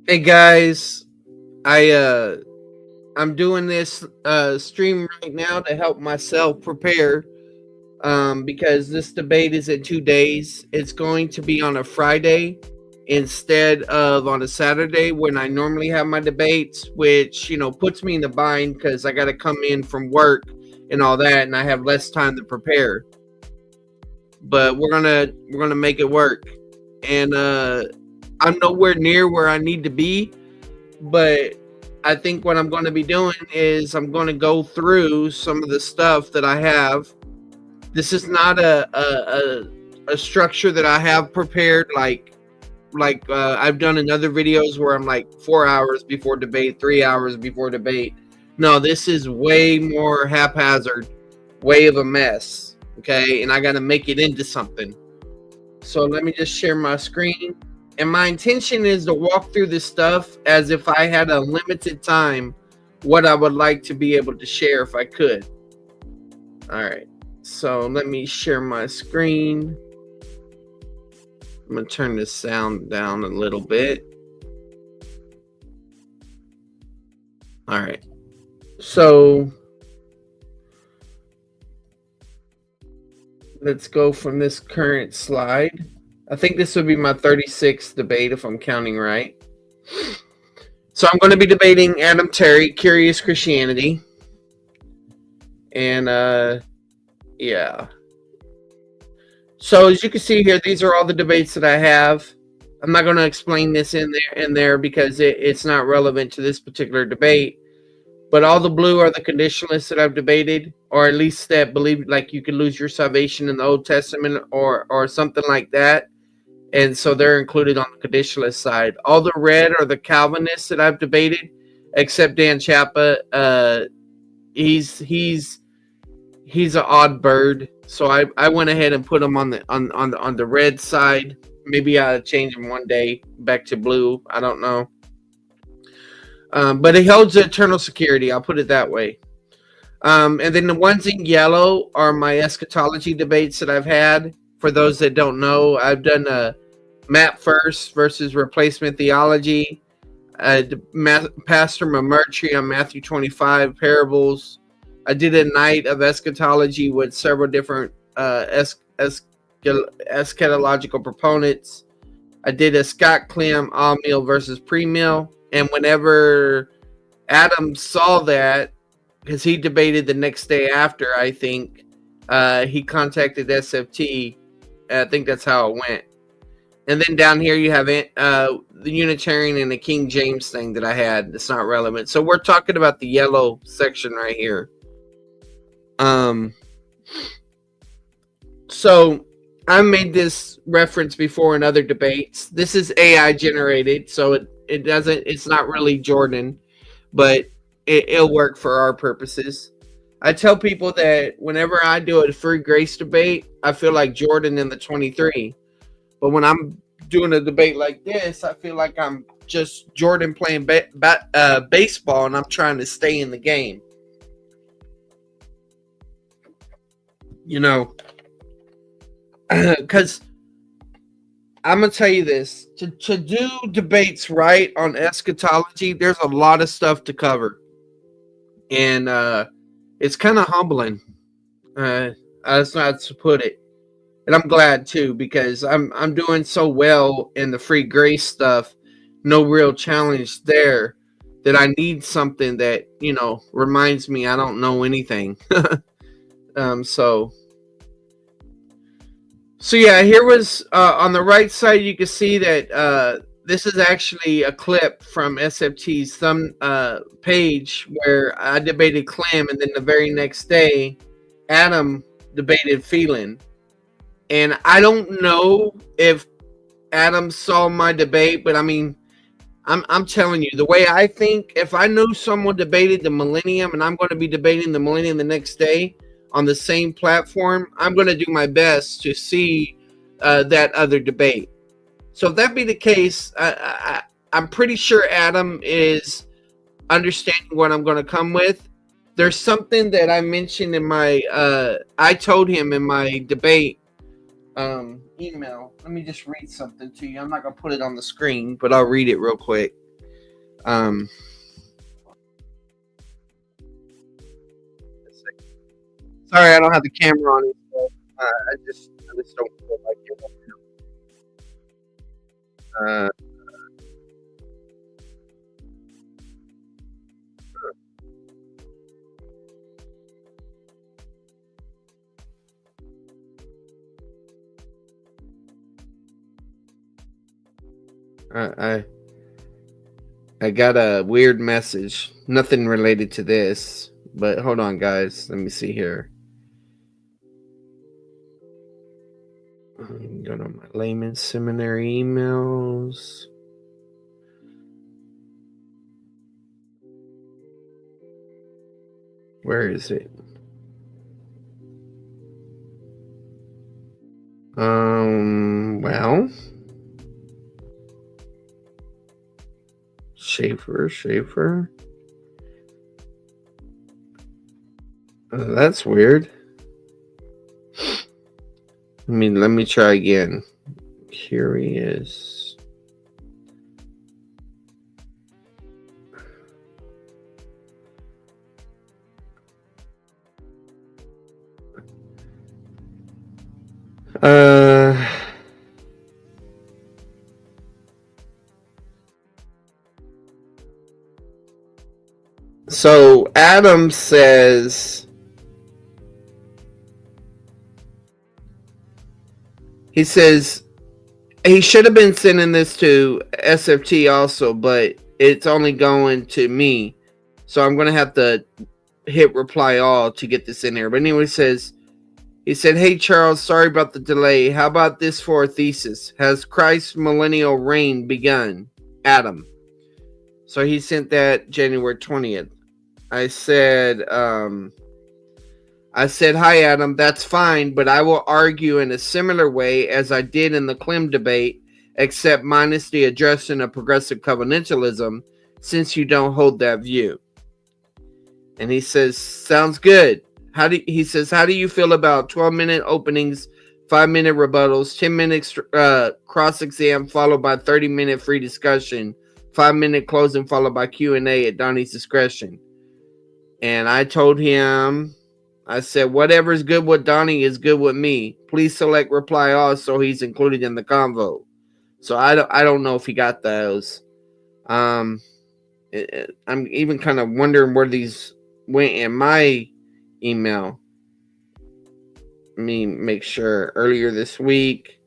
Hey guys, I'm doing this stream right now to help myself prepare because this debate is in 2 days. It's going to be on a Friday instead of on a Saturday when I normally have my debates, which puts me in the bind because I got to come in from work and all that, and I have less time to prepare. But we're gonna make it work, and I'm nowhere near where I need to be, but I think what I'm going to be doing is I'm going to go through some of the stuff that I have. This is not a structure that I have prepared like I've done in other videos where I'm like 4 hours before debate, 3 hours before debate. No, this is way more haphazard, way of a mess. Okay, and I got to make it into something. So let me just share my screen. And my intention is to walk through this stuff as if I had a limited time, what I would like to be able to share if I could. All right. So let me share my screen. I'm going to turn this sound down a little bit. All right. So let's go from this current slide. I think this would be my 36th debate if I'm counting right. So I'm going to be debating Adam Terry, Curious Christianity. And yeah. So as you can see here, these are all the debates that I have. I'm not going to explain this in there because it's not relevant to this particular debate. But all the blue are the conditionalists that I've debated, or at least that believe like you can lose your salvation in the Old Testament or something like that. And so they're included on the conditionalist side. All the red are the Calvinists that I've debated, except Dan Chapa. He's an odd bird, so I went ahead and put him on the red side. Maybe I'll change him one day back to blue. I don't know. But he holds eternal security. I'll put it that way. And then the ones in yellow are my eschatology debates that I've had. For those that don't know, I've done a map first versus replacement theology. Pastor Mamertry on Matthew 25 parables. I did a night of eschatology with several different eschatological proponents. I did a Scott Clem Amill versus Premill. And whenever Adam saw that, because he debated the next day after, I think, he contacted SFT. I think that's how it went. And then down here you have the Unitarian and the King James thing that I had. It's not relevant. So we're talking about the yellow section right here. So I made this reference before in other debates. This is AI generated, so it's not really Jordan, but it'll work for our purposes. I tell people that whenever I do a free grace debate, I feel like Jordan in the 23. But when I'm doing a debate like this, I feel like I'm just Jordan playing baseball, and I'm trying to stay in the game. Because I'm going to tell you this. To do debates right on eschatology, there's a lot of stuff to cover. And it's kind of humbling. That's not to put it. And I'm glad too, because I'm doing so well in the free grace stuff. No real challenge there, that I need something that reminds me I don't know anything. So yeah, here was on the right side. You can see that this is actually a clip from SFT's thumb page where I debated Clem, and then the very next day, Adam debated Phelan. And I don't know if Adam saw my debate, but I mean, I'm telling you, the way I think, if I know someone debated the millennium and I'm going to be debating the millennium the next day on the same platform, I'm going to do my best to see that other debate. So if that be the case, I'm pretty sure Adam is understanding what I'm going to come with. There's something that I mentioned in my, I told him in my debate email. Let me just read something to you. I'm not going to put it on the screen, but I'll read it real quick. Um, sorry, I don't have the camera on it. So, I just don't feel like it. Uh, I I got a weird message. Nothing related to this, but hold on, guys. Let me see here. Go to my layman seminary emails. Where is it? Well, Schaefer. That's weird. Let me try again. Curious. So Adam says he should have been sending this to SFT also, but it's only going to me. So I'm going to have to hit reply all to get this in there. But anyway, he said, "Hey Charles, sorry about the delay. How about this for a thesis? Has Christ's millennial reign begun?" Adam. So he sent that January 20th. I said, "Hi Adam, that's fine, but I will argue in a similar way as I did in the Clem debate, except minus the addressing of progressive covenantalism, since you don't hold that view." And he says, "Sounds good. How do you feel about 12-minute openings, 5-minute rebuttals, 10 minutes cross-exam followed by 30-minute free discussion, 5-minute closing followed by Q&A at Donnie's discretion?" And I told him, I said, "Whatever's good with Donnie is good with me. Please select reply all so he's included in the convo." So I don't know if he got those. I'm even kind of wondering where these went in my email. Let me make sure. Earlier this week,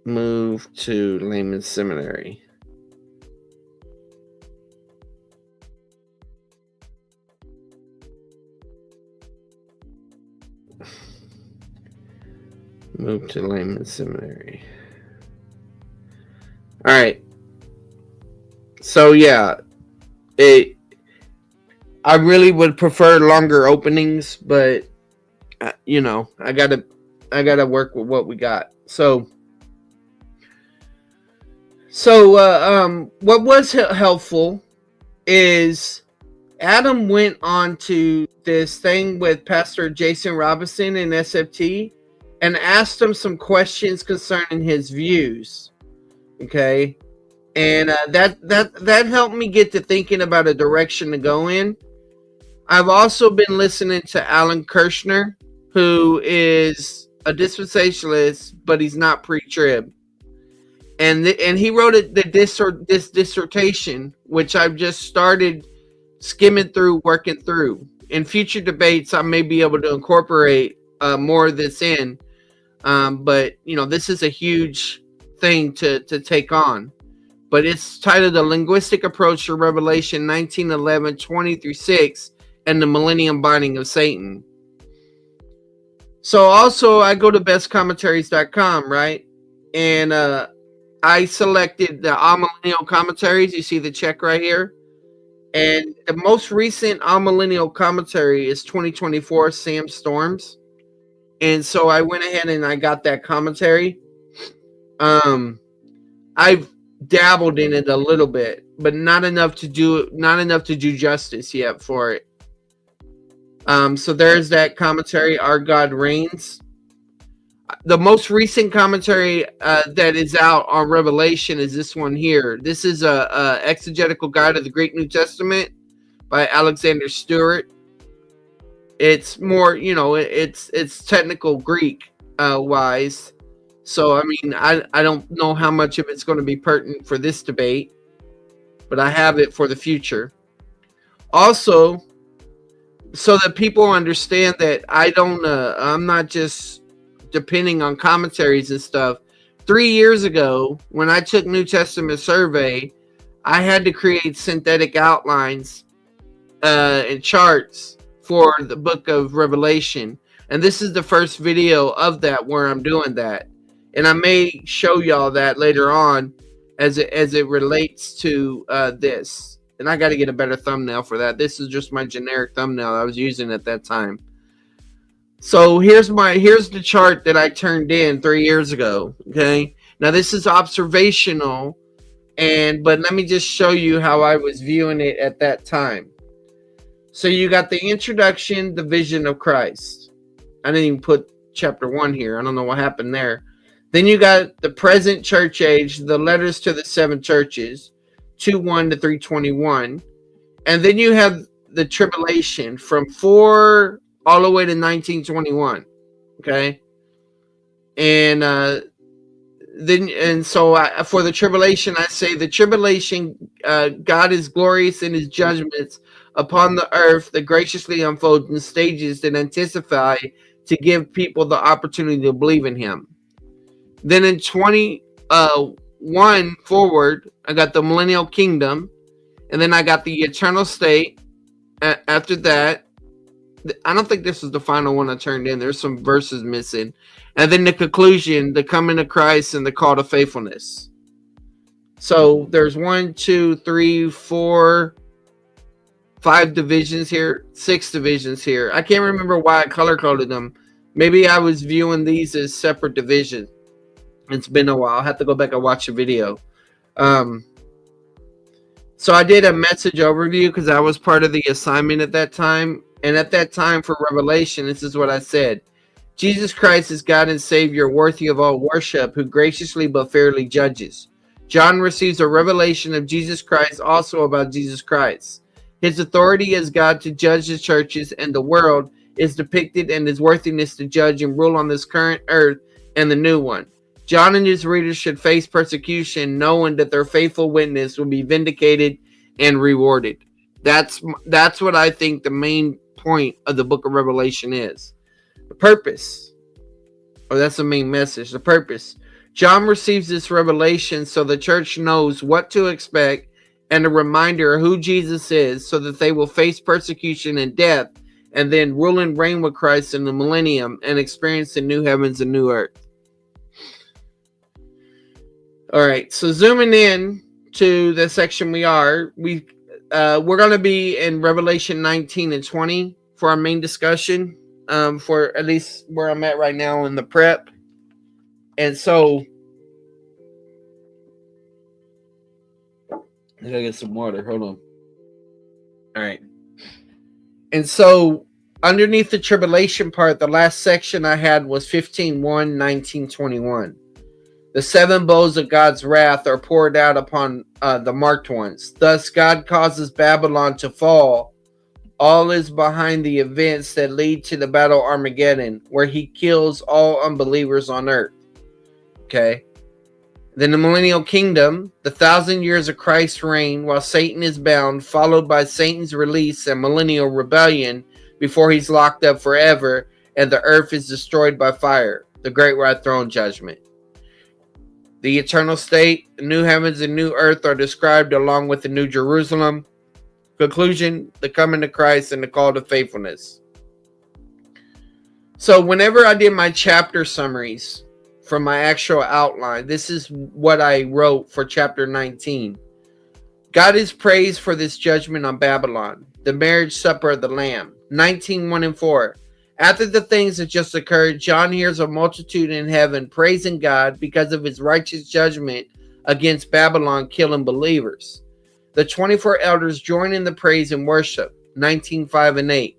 moved to Layman Seminary. Moved to Layman Seminary. All right. So yeah, I really would prefer longer openings, but I gotta work with what we got. So what was helpful is Adam went on to this thing with Pastor Jason Robinson in SFT and asked him some questions concerning his views. Okay. And that helped me get to thinking about a direction to go in. I've also been listening to Alan Kirshner, who is a dispensationalist, but he's not pre-trib. And he wrote this dissertation, which I've just started skimming through, working through. In future debates, I may be able to incorporate more of this in. But this is a huge thing to take on. But it's titled "The Linguistic Approach to Revelation 19:11, 20 through 6 and the Millennium Binding of Satan." So also I go to bestcommentaries.com, right? And I selected the amillennial commentaries. You see the check right here. And the most recent amillennial commentary is 2024 Sam Storms. And so I went ahead and I got that commentary. I've dabbled in it a little bit, but not enough to do justice yet for it. So there's that commentary, Our God Reigns. The most recent commentary that is out on Revelation is this one here. This is a exegetical guide of the Greek New Testament by Alexander Stewart. It's more, it's technical Greek wise. So, I mean, I don't know how much of it's going to be pertinent for this debate, but I have it for the future. Also, so that people understand that I'm not just depending on commentaries and stuff. 3 years ago, when I took New Testament survey, I had to create synthetic outlines and charts for the book of Revelation. And this is the first video of that where I'm doing that. And I may show y'all that later on as it relates to this. And I got to get a better thumbnail for that. This is just my generic thumbnail I was using at that time. So here's the chart that I turned in 3 years ago. Okay. Now this is observational, but let me just show you how I was viewing it at that time. So you got the introduction, the vision of Christ. I didn't even put chapter 1 here. I don't know what happened there. Then you got the present church age, the letters to the 7 churches, 2:1 to 3:21. And then you have the tribulation from 4 all the way to 1921. Okay. And for the tribulation, I say the tribulation, God is glorious in his judgments upon the earth that graciously unfolds in stages that anticipate to give people the opportunity to believe in him. Then in 21 forward, I got the millennial kingdom, and then I got the eternal state. After that, I don't think this is the final one I turned in. There's some verses missing. And then the conclusion, the coming of Christ and the call to faithfulness. So there's 1, 2, 3, 4, 5 divisions here, 6 divisions here. I can't remember why I color coded them. Maybe I was viewing these as separate divisions. It's been a while. I'll have to go back and watch the video. So I did a message overview because I was part of the assignment at that time. And at that time for Revelation, this is what I said. Jesus Christ is God and Savior, worthy of all worship, who graciously but fairly judges. John receives a revelation of Jesus Christ, also about Jesus Christ. His authority as God to judge the churches and the world is depicted in his worthiness to judge and rule on this current earth and the new one. John and his readers should face persecution, knowing that their faithful witness will be vindicated and rewarded. That's what I think the main point of the book of Revelation is. The purpose. That's the main message. The purpose. John receives this revelation so the church knows what to expect and a reminder of who Jesus is so that they will face persecution and death and then rule and reign with Christ in the millennium and experience the new heavens and new earth. All right, so zooming in to the section we're going to be in Revelation 19 and 20 for our main discussion, for at least where I'm at right now in the prep. And so I gotta get some water. Hold on. All right. And so underneath the tribulation part, the last section I had was 15:1, 19:21. The 7 bowls of God's wrath are poured out upon the marked ones. Thus, God causes Babylon to fall. All is behind the events that lead to the battle Armageddon, where he kills all unbelievers on earth. Okay. Then the millennial kingdom, the 1,000 years of Christ's reign while Satan is bound, followed by Satan's release and millennial rebellion before he's locked up forever and the earth is destroyed by fire. The great white throne judgment. The eternal state, the new heavens and new earth are described along with the new Jerusalem. Conclusion, the coming of Christ and the call to faithfulness. So whenever I did my chapter summaries from my actual outline, this is what I wrote for chapter 19. God is praised for this judgment on Babylon, the marriage supper of the Lamb. 19:1 and 4. After the things that just occurred, John hears a multitude in heaven praising God because of his righteous judgment against Babylon, killing believers. The 24 elders join in the praise and worship. 19:5 and 8.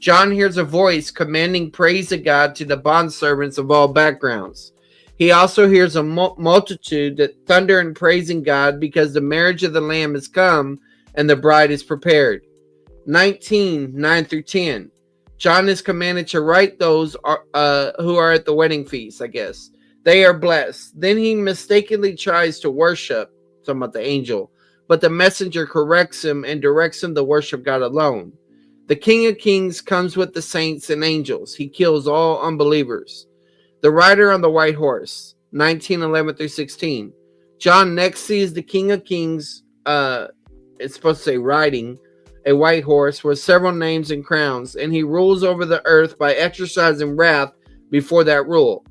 John hears a voice commanding praise to God to the bondservants of all backgrounds. He also hears a multitude that thunder and praising God because the marriage of the Lamb has come and the bride is prepared. 19, 9 through 10. John is commanded to write those who are at the wedding feast, I guess. They are blessed. Then he mistakenly tries to worship, talking about the angel, but the messenger corrects him and directs him to worship God alone. The King of Kings comes with the saints and angels. He kills all unbelievers. The rider on the white horse, 19:11 through 16. John next sees the King of Kings, it's supposed to say riding a white horse with several names and crowns, and he rules over the earth by exercising wrath before that rule.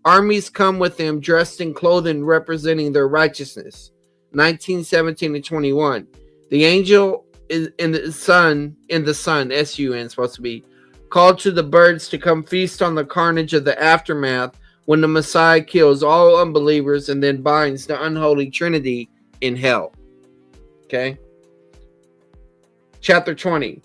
Armies come with him dressed in clothing representing their righteousness. 19:17 to 21. The angel is in the sun, S-U-N, supposed to be, called to the birds to come feast on the carnage of the aftermath when the Messiah kills all unbelievers and then binds the unholy Trinity in hell. Okay? Chapter 20.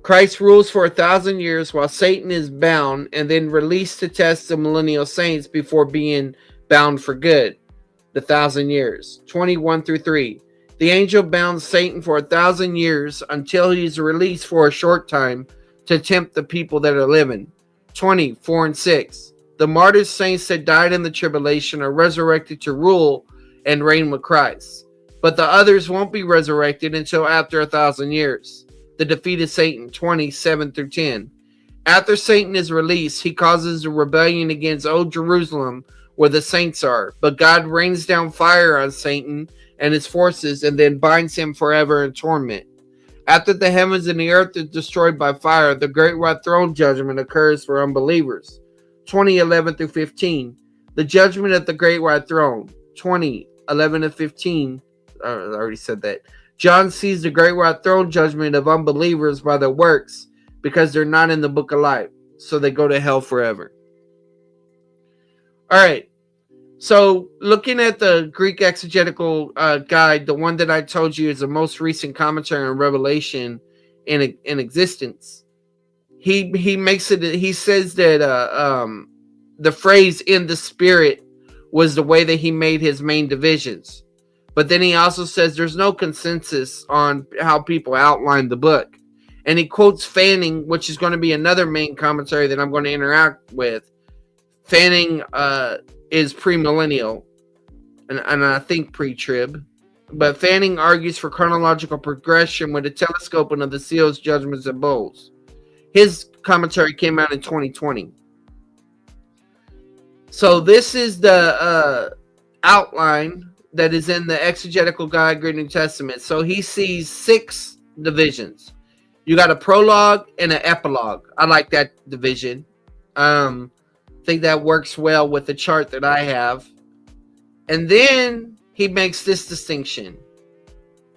Christ rules for 1,000 years while Satan is bound and then released to test the millennial saints before being bound for good. The 1,000 years. 21 through 3. The angel bound Satan for 1,000 years until he's released for a short time to tempt the people that are living. 24 and 6. The martyr saints that died in the tribulation are resurrected to rule and reign with Christ. But the others won't be resurrected until after 1,000 years. The defeated Satan, 27 through 10. After Satan is released, he causes a rebellion against Old Jerusalem where the saints are. But God rains down fire on Satan and his forces and then binds him forever in torment. After the heavens and the earth are destroyed by fire, the great white throne judgment occurs for unbelievers. 20:11 through 15. The judgment at the great white throne. 20:11 to 15. I already said that. John sees the great white throne judgment of unbelievers by their works because they're not in the book of life. So they go to hell forever. All right. So looking at the Greek exegetical guide, the one that I told you is the most recent commentary on Revelation in existence, he makes it. He says that the phrase "in the Spirit" was the way that he made his main divisions. But then he also says there's no consensus on how people outline the book. And he quotes Fanning, which is going to be another main commentary that I'm going to interact with. Fanning is premillennial, and I think pre-trib. But Fanning argues for chronological progression with a telescoping of the seals, judgments, and bowls. His commentary came out in 2020. So this is the outline that is in the exegetical guide, Greek New Testament. So he sees 6 divisions. You got a prologue and an epilogue. I like that division. I think that works well with the chart that I have. And then he makes this distinction.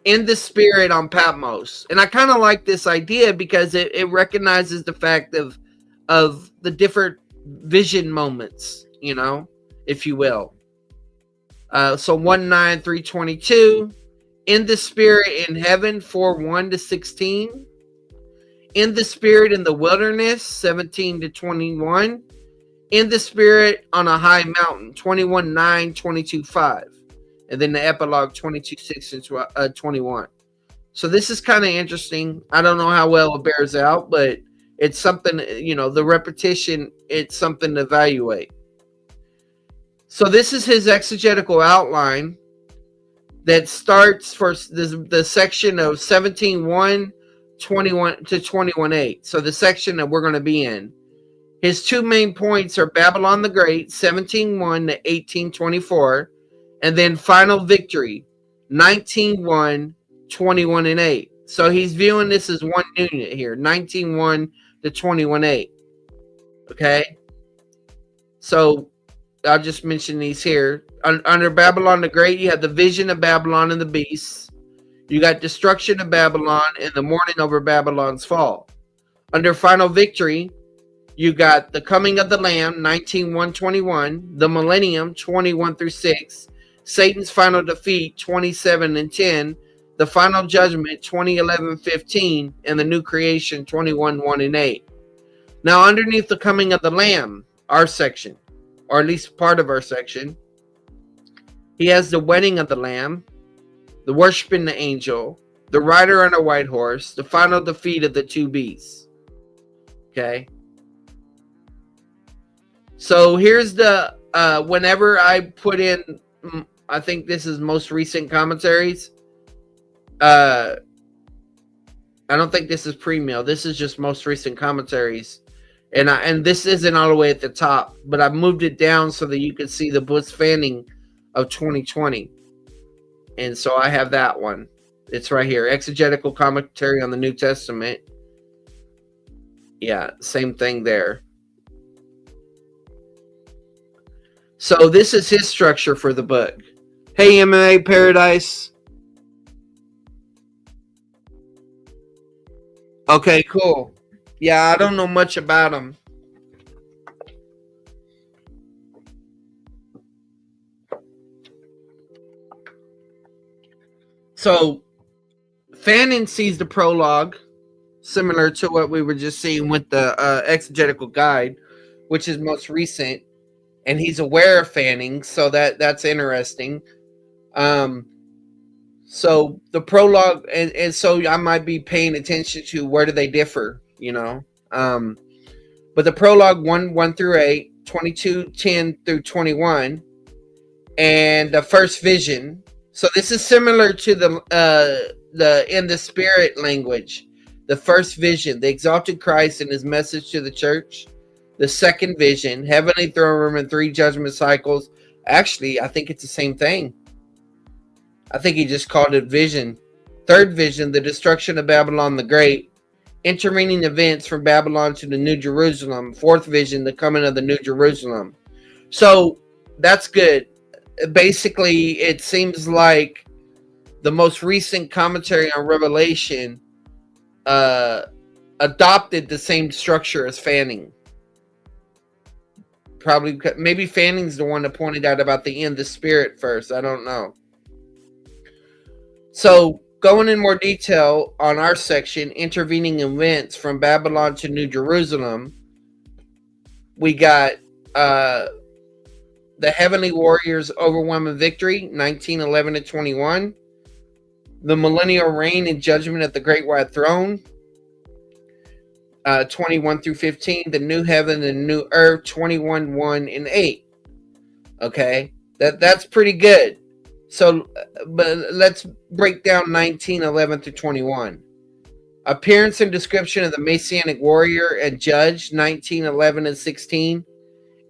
In the Spirit on Patmos. And I kind of like this idea because it recognizes the fact of the different vision moments, you know, if you will. So 1:9-3:22, in the Spirit in heaven 4:1 to 16, in the Spirit in the wilderness 17 to 21, in the Spirit on a high mountain 21:9, 22:5, and then the epilogue 22:6 and 21. So this is kind of interesting. I don't know how well it bears out, but it's something, you know, the repetition, it's something to evaluate. So this is his exegetical outline that starts for the section of 17:1, 21 to 21:8. So the section that we're going to be in. His 2 main points are Babylon the Great, 17:1 to 18:24, and then Final Victory, 19:1, 21:8. So he's viewing this as one unit here, 19:1 to 21:8. Okay? So I'll just mention these here. Under Babylon the Great, you have the vision of Babylon and the beasts. You got destruction of Babylon and the mourning over Babylon's fall. Under Final Victory, you got the coming of the Lamb, 19:1-21, the millennium, 21 through 6, Satan's final defeat, 27 and 10, the final judgment 20:11-15, and the new creation 21:1-8. Now, underneath the coming of the Lamb, our section, or at least part of our section, he has the wedding of the Lamb, the worshiping the angel, the rider on a white horse, the final defeat of the two beasts. Okay. So here's the, whenever I put in, I think this is most recent commentaries. I don't think this is Premill. This is just most recent commentaries. And this isn't all the way at the top, but I moved it down so that you can see the Bush Fanning of 2020. And so I have that one. It's right here. Exegetical commentary on the New Testament. Yeah, same thing there. So this is his structure for the book. Hey, MMA Paradise. Okay, cool. Yeah, I don't know much about him. So Fannin sees the prologue, similar to what we were just seeing with the exegetical guide, which is most recent, and he's aware of Fanning, so that's interesting. So the prologue, and so I might be paying attention to where do they differ, you know. But the prologue 1:1-8, 22:10-21, and the first vision. So this is similar to the in the spirit language. The first vision, the exalted Christ and his message to the church. The second vision, heavenly throne room and 3 judgment cycles. Actually, I think it's the same thing. I think he just called it vision. Third vision, the destruction of Babylon the Great. Intervening events from Babylon to the New Jerusalem. Fourth vision, the coming of the New Jerusalem. So that's good. Basically, it seems like the most recent commentary on Revelation adopted the same structure as Fanning. Probably, maybe Fanning's the one that pointed out about the end of the spirit first. I don't know. So, going in more detail on our section, intervening events from Babylon to New Jerusalem, we got the Heavenly Warriors' overwhelming victory, 19:11-21. The millennial reign and judgment at the Great White Throne, 21-15. The new heaven and new earth, 21:1-8. Okay, that's pretty good. So, but let's break down 19:11-21. Appearance and description of the Messianic warrior and judge, 19:11-16.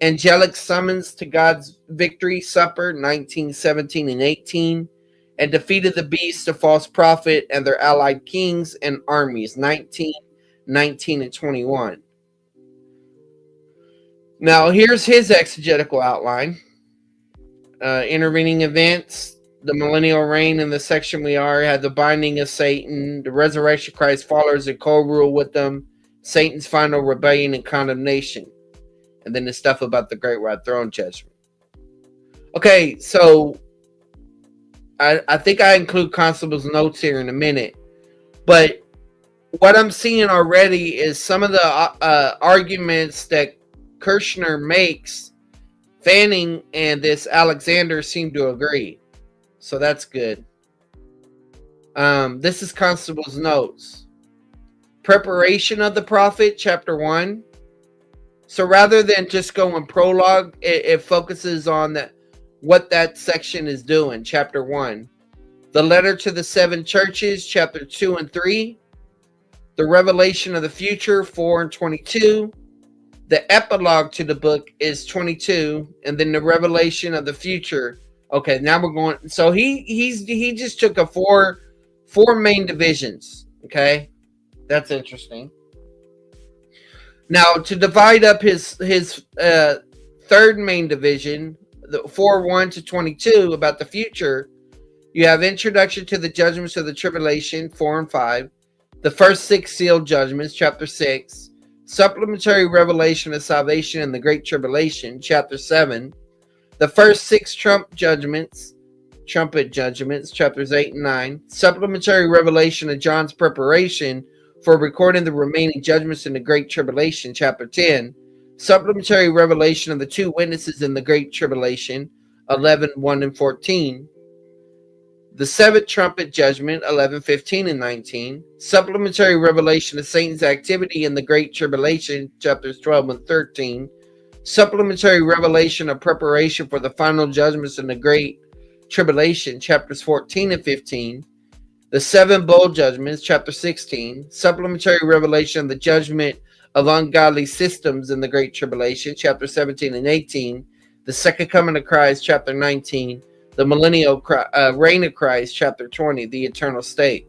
Angelic summons to God's victory supper, 19:17-18. And defeat of the beast, the false prophet, and their allied kings and armies, 19:19-21. Now, here's his exegetical outline. Intervening events, the millennial reign in the section we are, had the binding of Satan, the resurrection of Christ's followers and co-rule with them, Satan's final rebellion and condemnation, and then the stuff about the Great White Throne judgment. Okay, so I think I include Constable's notes here in a minute, but what I'm seeing already is some of the arguments that Kirshner makes. Fanning and this Alexander seem to agree, so that's good. This is Constable's notes. Preparation of the prophet, chapter 1. So rather than just going prologue, it focuses on what that section is doing, chapter 1. The letter to the 7 churches, chapter 2 and 3. The revelation of the future, 4 and 22. The epilogue to the book is 22, and then the revelation of the future. Okay, now we're going. So he just took a four main divisions. Okay, that's interesting. Now to divide up his third main division, the 4:1-22 about the future, you have introduction to the judgments of the tribulation, 4 and 5. The first 6 sealed judgments, chapter 6. Supplementary revelation of salvation in the Great Tribulation, chapter 7. The first 6 trump judgments, trumpet judgments, chapters 8 and 9. Supplementary revelation of John's preparation for recording the remaining judgments in the Great Tribulation, chapter 10. Supplementary revelation of the two witnesses in the Great Tribulation, 11, 1 and 14. The seventh trumpet judgment, 11, 15 and 19. Supplementary revelation of Satan's activity in the Great Tribulation, chapters 12 and 13. Supplementary revelation of preparation for the final judgments in the Great Tribulation, chapters 14 and 15. The seven bowl judgments, chapter 16. Supplementary revelation of the judgment of ungodly systems in the Great Tribulation, chapter 17 and 18. The second coming of Christ, chapter 19. The millennial reign of Christ, chapter 20. The eternal state.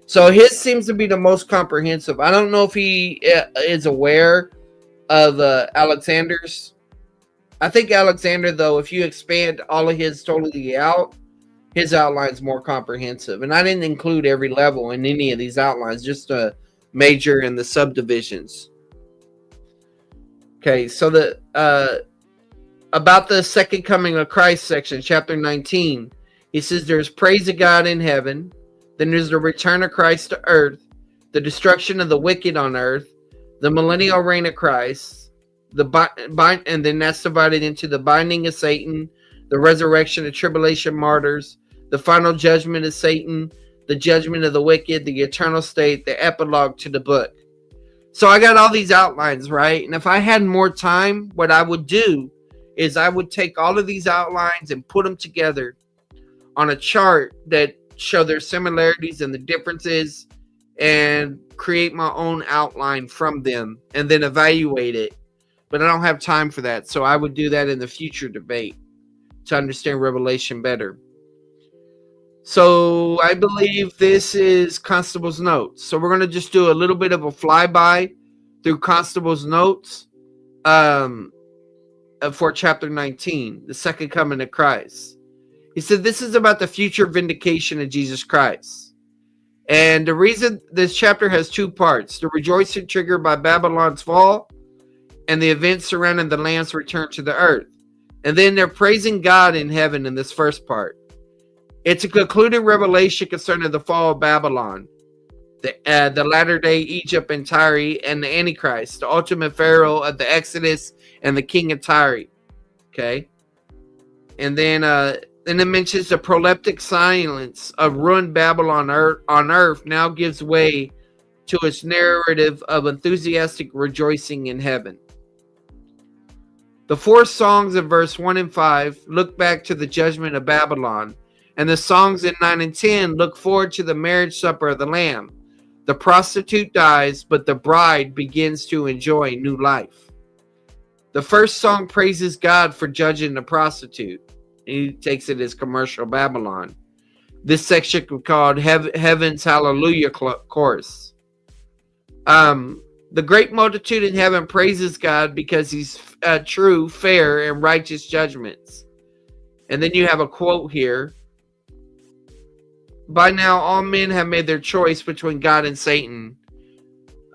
So his seems to be the most comprehensive. I don't know if he is aware of Alexander's. I think Alexander, though, if you expand all of his totally out, his outline's more comprehensive. And I didn't include every level in any of these outlines, just the major and the subdivisions. Okay, so the about the second coming of Christ section, chapter 19, he says there's praise of God in heaven, then there's the return of Christ to earth, the destruction of the wicked on earth, the millennial reign of Christ, and then that's divided into the binding of Satan, the resurrection of tribulation martyrs, the final judgment of Satan, the judgment of the wicked, the eternal state, the epilogue to the book. So I got all these outlines, right? And if I had more time, what I would do is I would take all of these outlines and put them together on a chart that show their similarities and the differences, and create my own outline from them and then evaluate it. But I don't have time for that. So I would do that in the future debate to understand Revelation better. So I believe this is Constable's notes. So we're going to just do a little bit of a flyby through Constable's notes for chapter 19, the second coming of Christ. He said this is about the future vindication of Jesus Christ. And the reason this chapter has two parts, the rejoicing triggered by Babylon's fall and the events surrounding the Lamb's return to the earth. And then they're praising God in heaven in this first part. It's a concluded revelation concerning the fall of Babylon, the latter-day Egypt and Tyre, and the Antichrist, the ultimate pharaoh of the Exodus and the king of Tyre. Okay? And then it mentions the proleptic silence of ruined Babylon on earth now gives way to its narrative of enthusiastic rejoicing in heaven. The four songs in verse 1 and 5 look back to the judgment of Babylon, and the songs in 9 and 10 look forward to the marriage supper of the Lamb. The prostitute dies, but the bride begins to enjoy new life. The first song praises God for judging the prostitute. He takes it as commercial Babylon. This section is called Heaven's Hallelujah Chorus. The great multitude in heaven praises God because he's true, fair, and righteous judgments. And then you have a quote here. By now, all men have made their choice between God and Satan.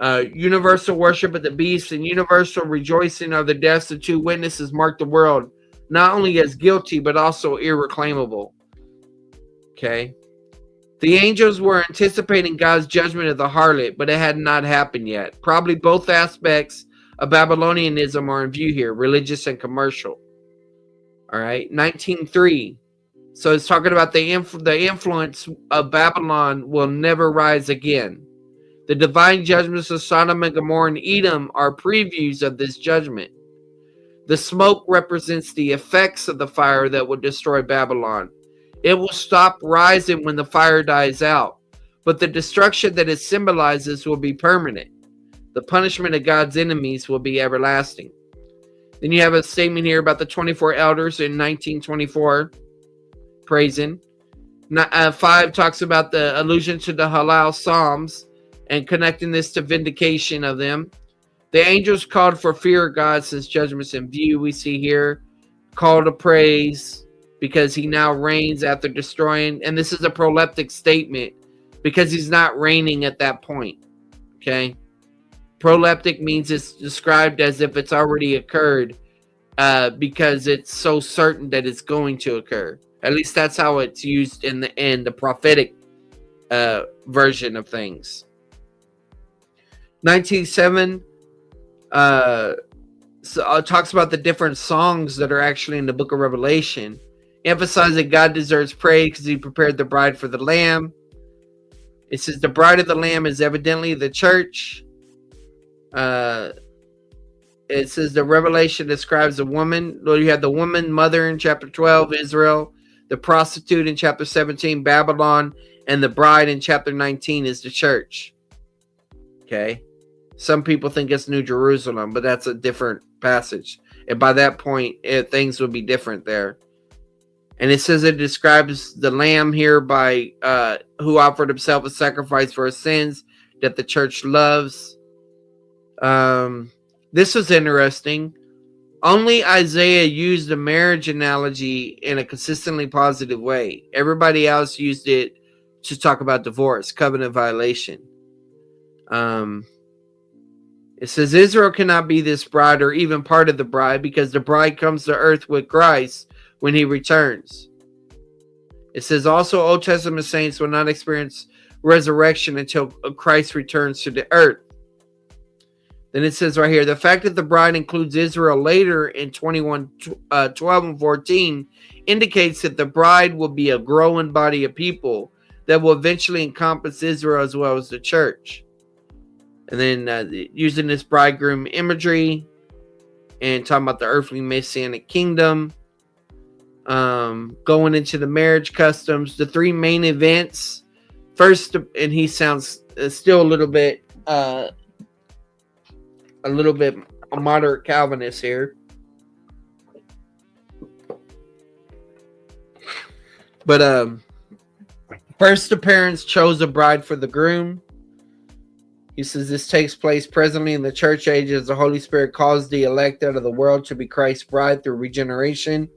Universal worship of the beast and universal rejoicing of the deaths of two witnesses mark the world not only as guilty, but also irreclaimable. Okay. The angels were anticipating God's judgment of the harlot, but it had not happened yet. Probably both aspects of Babylonianism are in view here, religious and commercial. All right. 19:3. So it's talking about the influence of Babylon will never rise again. The divine judgments of Sodom and Gomorrah and Edom are previews of this judgment. The smoke represents the effects of the fire that will destroy Babylon. It will stop rising when the fire dies out, but the destruction that it symbolizes will be permanent. The punishment of God's enemies will be everlasting. Then you have a statement here about the 24 elders in 1924 praising. 5 talks about the allusion to the Halal Psalms and connecting this to vindication of them. The angels called for fear of God since judgment's in view. We see here call to praise because he now reigns after destroying. And this is a proleptic statement because he's not reigning at that point. Okay. Proleptic means it's described as if it's already occurred because it's so certain that it's going to occur. At least that's how it's used in the prophetic version of things. 19:7 talks about the different songs that are actually in the book of Revelation, emphasizing God deserves praise because he prepared the bride for the Lamb. It says the bride of the Lamb is evidently the church. It says the Revelation describes a woman. Well, you have the woman mother in chapter 12, Israel, the prostitute in chapter 17, Babylon, and the bride in chapter 19 is the church. Okay. Some people think it's New Jerusalem, but that's a different passage. And by that point, things would be different there. And it says it describes the lamb here by who offered himself a sacrifice for his sins that the church loves. This was interesting. Only Isaiah used the marriage analogy in a consistently positive way. Everybody else used it to talk about divorce, covenant violation. It says Israel cannot be this bride or even part of the bride because the bride comes to earth with Christ when he returns. It says also Old Testament saints will not experience resurrection until Christ returns to the earth. Then it says right here, the fact that the bride includes Israel later in 21:12 and 14 indicates that the bride will be a growing body of people that will eventually encompass Israel as well as the church. And then using this bridegroom imagery and talking about the earthly messianic kingdom, going into the marriage customs, the three main events. First, and he sounds still a little bit a moderate Calvinist here. But first, the parents chose a bride for the groom. He says this takes place presently in the church age as the Holy Spirit calls the elect out of the world to be Christ's bride through regeneration.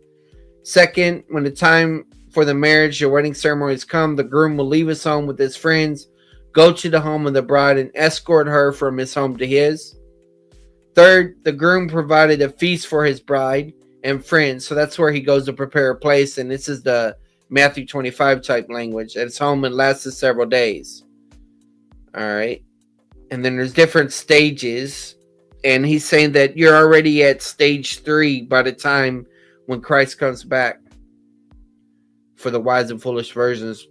Second, when the time for the marriage, the wedding ceremony has come, the groom will leave his home with his friends, go to the home of the bride, and escort her from his home to his. Third, the groom provided a feast for his bride and friends. So that's where he goes to prepare a place. And this is the Matthew 25 type language. At his home, it lasted several days. All right. And then there's different stages. And he's saying that you're already at stage 3 by the time when Christ comes back for the wise and foolish versions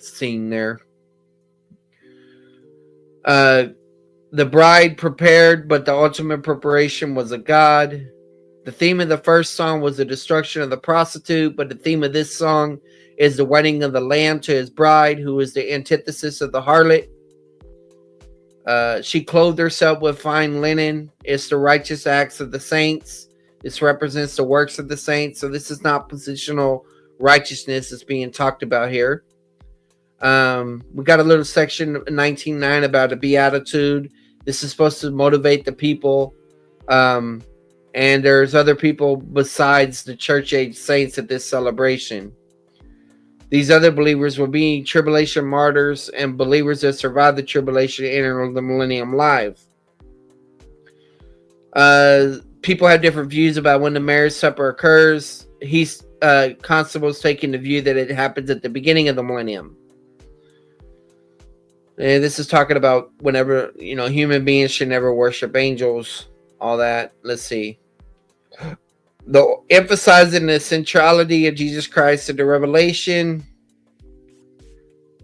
seen there. The bride prepared, but the ultimate preparation was a God. The theme of the first song was the destruction of the prostitute, but the theme of this song is the wedding of the Lamb to his bride, who is the antithesis of the harlot. She clothed herself with fine linen. It's the righteous acts of the saints. This represents the works of the saints. So this is not positional righteousness that's being talked about here. We got a little section 19:9 about a beatitude. This is supposed to motivate the people. And there's other people besides the church age saints at this celebration. These other believers will be tribulation martyrs and believers that survive the tribulation and enter the millennium life. People have different views about when the marriage supper occurs. Constable's taking the view that it happens at the beginning of the millennium. And this is talking about whenever, human beings should never worship angels, all that. Let's see. Emphasizing the centrality of Jesus Christ in the revelation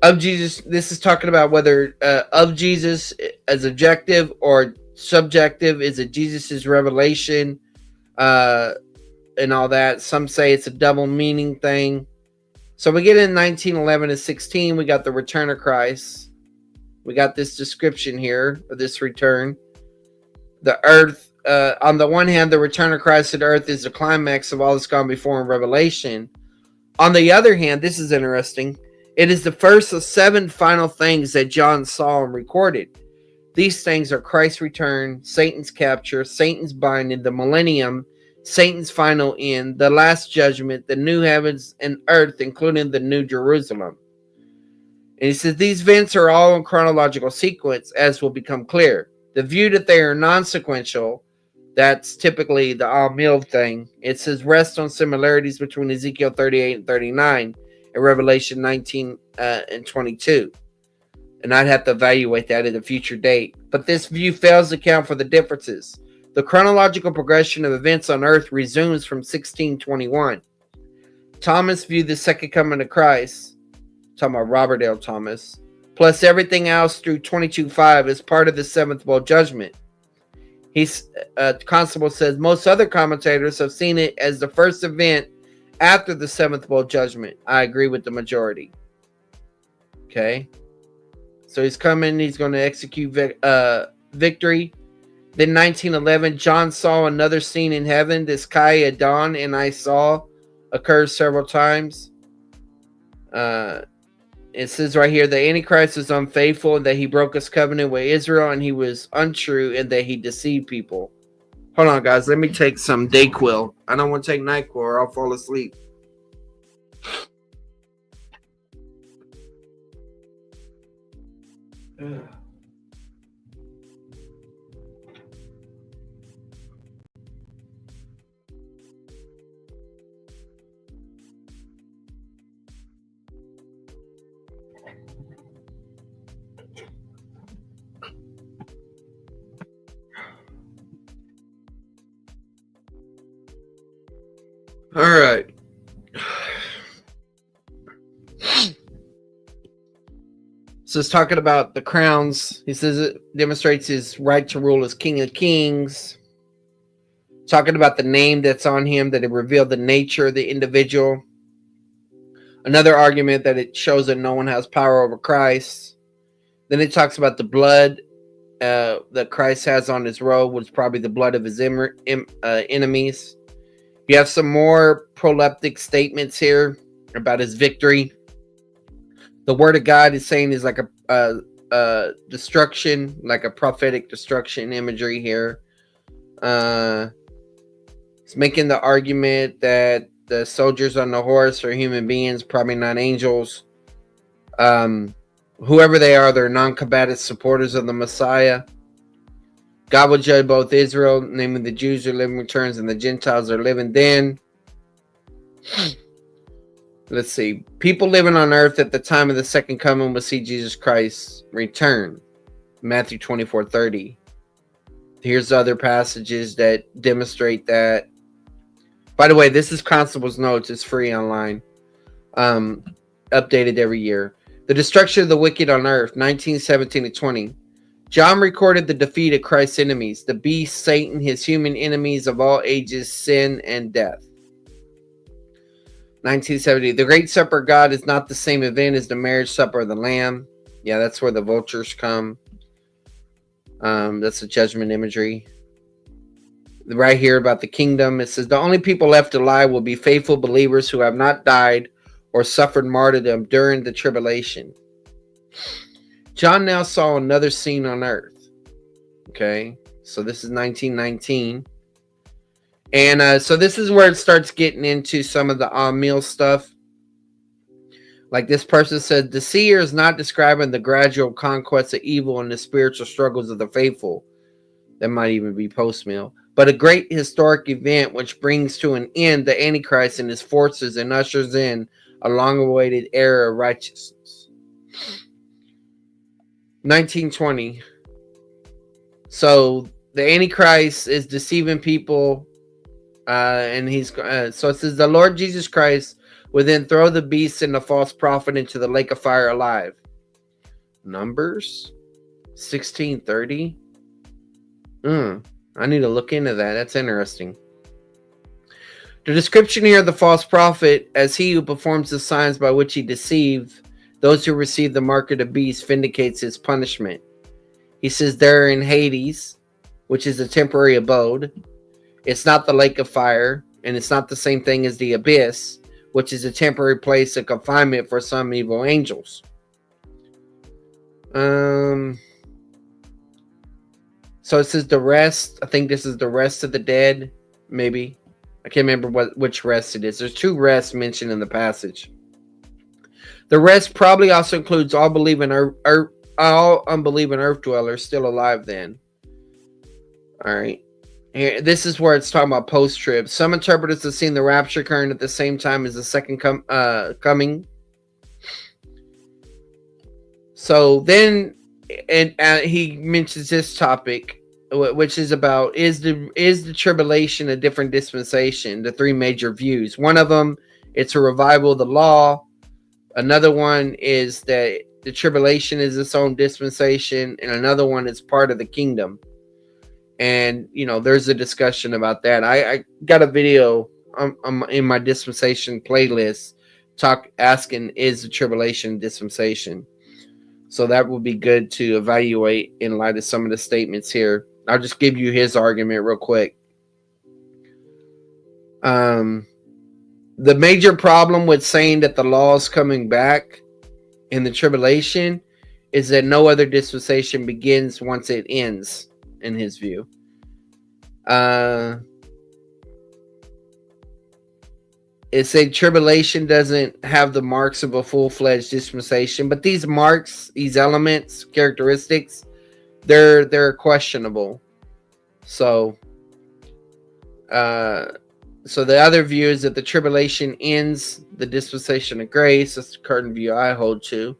of Jesus. This is talking about whether of Jesus as objective or subjective. Is it Jesus's revelation and all that? Some say it's a double meaning thing. So we get in 19:11 to 16. We got the return of Christ. We got this description here of this return. The earth. On the one hand, the return of Christ to the earth is the climax of all that's gone before in Revelation. On the other hand, this is interesting. It is the first of 7 final things that John saw and recorded. These things are Christ's return, Satan's capture, Satan's binding, the millennium, Satan's final end, the last judgment, the new heavens and earth, including the new Jerusalem. And he says these events are all in chronological sequence, as will become clear. The view that they are non-sequential That's typically the Amill thing. It says rest on similarities between Ezekiel 38 and 39 and Revelation 19 and 22. And I'd have to evaluate that at a future date. But this view fails to account for the differences. The chronological progression of events on earth resumes from 1621. Thomas viewed the second coming of Christ, talking about Robert L. Thomas, plus everything else through 22:5 as part of the seventh bowl judgment. Constable says most other commentators have seen it as the first event after the seventh bowl judgment. I agree with the majority. Okay. So he's coming. He's going to execute victory. Then 1911, John saw another scene in heaven. The sky at dawn, and I saw occurs several times. It says right here, the Antichrist was unfaithful, and that he broke his covenant with Israel, and he was untrue, and that he deceived people. Hold on, guys. Let me take some Dayquil. I don't want to take NyQuil or I'll fall asleep. All right. So it's talking about the crowns. He says it demonstrates his right to rule as King of Kings. Talking about the name that's on him, that it revealed the nature of the individual. Another argument that it shows that no one has power over Christ. Then it talks about the blood that Christ has on his robe, which is probably the blood of his enemies. You have some more proleptic statements here about his victory. The word of God is saying is like a destruction, like a prophetic destruction imagery here. It's making the argument that the soldiers on the horse are human beings, probably not angels. Whoever they are, they're non-combatant supporters of the Messiah. God will judge both Israel, namely the Jews are living returns and the Gentiles are living then. Let's see. People living on earth at the time of the second coming will see Jesus Christ return. Matthew 24:30. Here's other passages that demonstrate that. By the way, this is Constable's Notes. It's free online. Updated every year. The destruction of the wicked on earth, 1917-20. John recorded the defeat of Christ's enemies, the beast, Satan, his human enemies of all ages, sin, and death. 1970. The Great Supper of God is not the same event as the marriage supper of the Lamb. Yeah, that's where the vultures come. That's the judgment imagery. Right here about the kingdom, it says the only people left alive will be faithful believers who have not died or suffered martyrdom during the tribulation. John now saw another scene on earth. Okay, so this is 1919. And so this is where it starts getting into some of the Amill stuff. Like this person said, the seer is not describing the gradual conquest of evil and the spiritual struggles of the faithful. That might even be post-mill. But a great historic event which brings to an end the Antichrist and his forces and ushers in a long-awaited era of righteousness. 1920. So the Antichrist is deceiving people, and he's so it says the Lord Jesus Christ will then throw the beast and the false prophet into the lake of fire alive. Numbers 16:30. I need to look into that. That's interesting. The description here of the false prophet as he who performs the signs by which he deceived those who receive the mark of the beast vindicates his punishment. He says they're in Hades, which is a temporary abode. It's not the lake of fire, and it's not the same thing as the abyss, which is a temporary place of confinement for some evil angels. So it says the rest. I think this is the rest of the dead. Maybe. I can't remember which rest it is. There's two rests mentioned in the passage. The rest probably also includes all unbelieving earth dwellers still alive then. All right. Here, this is where it's talking about post-trib. Some interpreters have seen the rapture occurring at the same time as the second coming. So then, and he mentions this topic, which is about is the tribulation a different dispensation? The three major views. One of them, it's a revival of the law. Another one is that the tribulation is its own dispensation, and another one is part of the kingdom. And there's a discussion about that. I got a video in my dispensation playlist asking, is the tribulation dispensation? So that would be good to evaluate in light of some of the statements here. I'll just give you his argument real quick. The major problem with saying that the law is coming back in the tribulation is that no other dispensation begins once it ends, in his view. It's a tribulation doesn't have the marks of a full-fledged dispensation, but these marks, these elements, characteristics, they're questionable. So the other view is that the tribulation ends the dispensation of grace. That's the current view I hold to.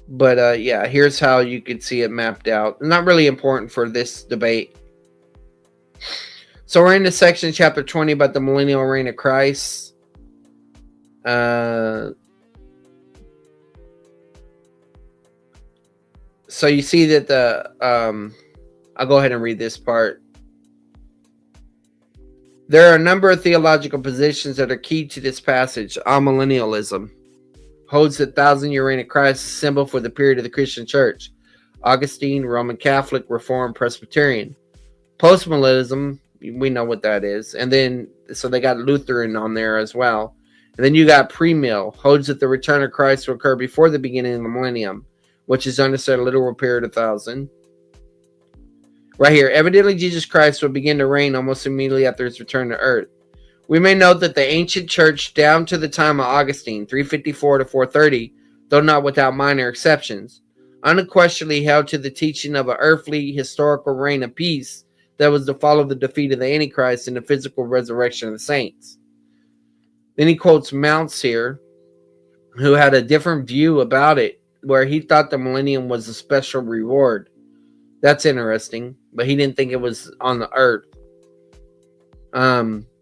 But yeah, here's how you could see it mapped out. Not really important for this debate. So we're in the section chapter 20 about the millennial reign of Christ. So you see that I'll go ahead and read this part. There are a number of theological positions that are key to this passage. Amillennialism holds the 1,000-year reign of Christ as a symbol for the period of the Christian church. Augustine, Roman Catholic, Reformed, Presbyterian. Postmillennialism, we know what that is. And then, so they got Lutheran on there as well. And then you got Premill, holds that the return of Christ will occur before the beginning of the millennium, which is understood a literal period of 1,000. Right here, evidently Jesus Christ will begin to reign almost immediately after his return to earth. We may note that the ancient church down to the time of Augustine, 354 to 430, though not without minor exceptions, unquestionably held to the teaching of an earthly historical reign of peace that was to follow the defeat of the Antichrist and the physical resurrection of the saints. Then he quotes Mounce here, who had a different view about it, where he thought the millennium was a special reward. That's interesting, but he didn't think it was on the earth.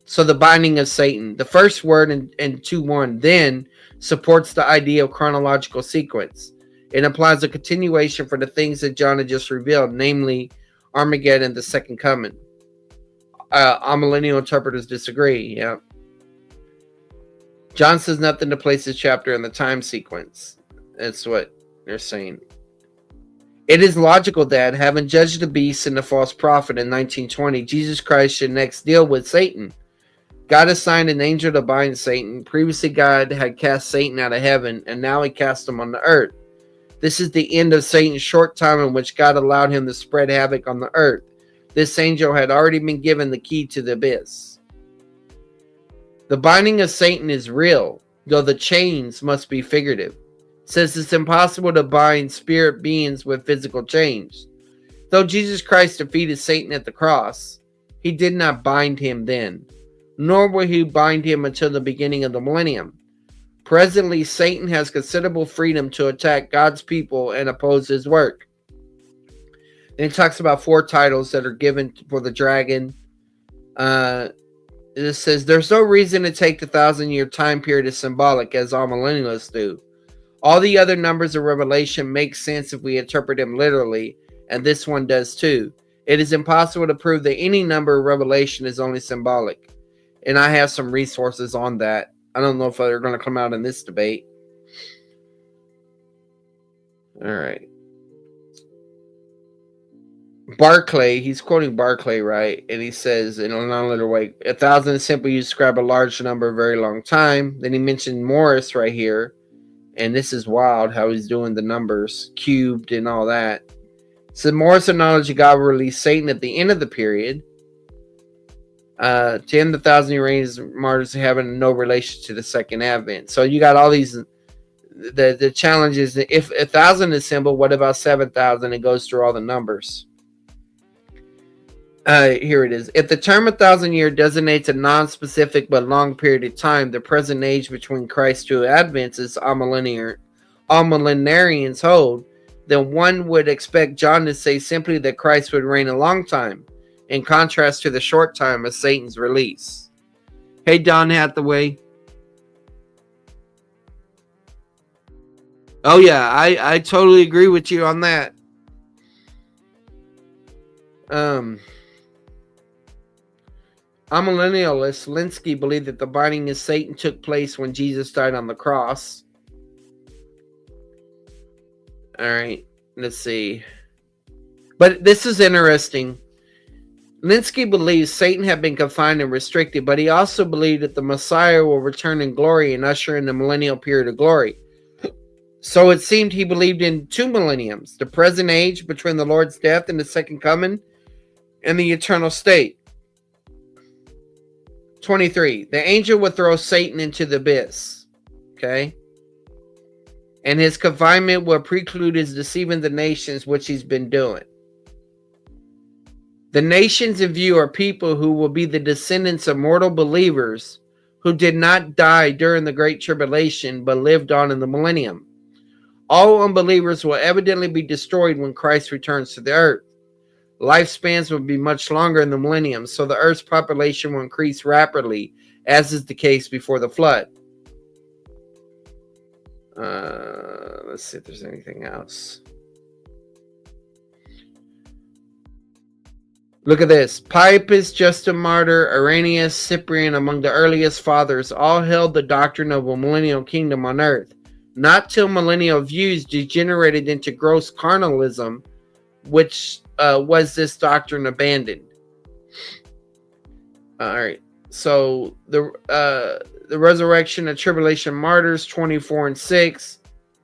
So the binding of Satan. The first word in 2:1 then supports the idea of chronological sequence. It implies a continuation for the things that John had just revealed, namely Armageddon and the second coming. Amillennial interpreters disagree. Yeah. John says nothing to place this chapter in the time sequence. That's what they're saying. It is logical that, having judged the beast and the false prophet in 1920, Jesus Christ should next deal with Satan. God assigned an angel to bind Satan. Previously, God had cast Satan out of heaven, and now he cast him on the earth. This is the end of Satan's short time in which God allowed him to spread havoc on the earth. This angel had already been given the key to the abyss. The binding of Satan is real, though the chains must be figurative. Says it's impossible to bind spirit beings with physical chains. Though Jesus Christ defeated Satan at the cross, he did not bind him then, nor will he bind him until the beginning of the millennium. Presently, Satan has considerable freedom to attack God's people and oppose his work. Then it talks about 4 titles that are given for the dragon. It says, there's no reason to take the 1,000-year time period as symbolic, as all millennialists do. All the other numbers of Revelation make sense if we interpret them literally, and this one does too. It is impossible to prove that any number of Revelation is only symbolic. And I have some resources on that. I don't know if they're going to come out in this debate. All right. Barclay, he's quoting Barclay, right? And he says, in a non-literal way, 1,000 is simply used to describe a large number, a very long time. Then he mentioned Morris right here. And this is wild how he's doing the numbers cubed and all that. So Morris acknowledged that God will release Satan at the end of the period. To end the 1,000-year reign of martyrs having no relation to the second advent. So you got all these. The challenge is that if 1,000 is symbol, what about 7,000? It goes through all the numbers. Here it is. If the term 1,000 year designates a non-specific but long period of time, the present age between Christ's two advents is amillennial. All millenarians hold, then one would expect John to say simply that Christ would reign a long time, in contrast to the short time of Satan's release. Hey, Don Hathaway. Oh yeah, I totally agree with you on that. Amillennialist Linsky believed that the binding of Satan took place when Jesus died on the cross. All right, let's see. But this is interesting. Linsky believes Satan had been confined and restricted, but he also believed that the Messiah will return in glory and usher in the millennial period of glory. So it seemed he believed in two millenniums, the present age between the Lord's death and the second coming, and the eternal state. 23. The angel would throw Satan into the abyss. Okay? And his confinement will preclude his deceiving the nations, which he's been doing. The nations in view are people who will be the descendants of mortal believers who did not die during the Great Tribulation but lived on in the millennium. All unbelievers will evidently be destroyed when Christ returns to the earth. Lifespans will be much longer in the millennium, so the earth's population will increase rapidly, as is the case before the flood. Let's see if there's anything else. Look at this. Pipus, Justin Martyr, Irenaeus, Cyprian, among the earliest fathers, all held the doctrine of a millennial kingdom on earth. Not till millennial views degenerated into gross carnalism, which was this doctrine abandoned. All right. So the resurrection and tribulation martyrs, 24 and 6.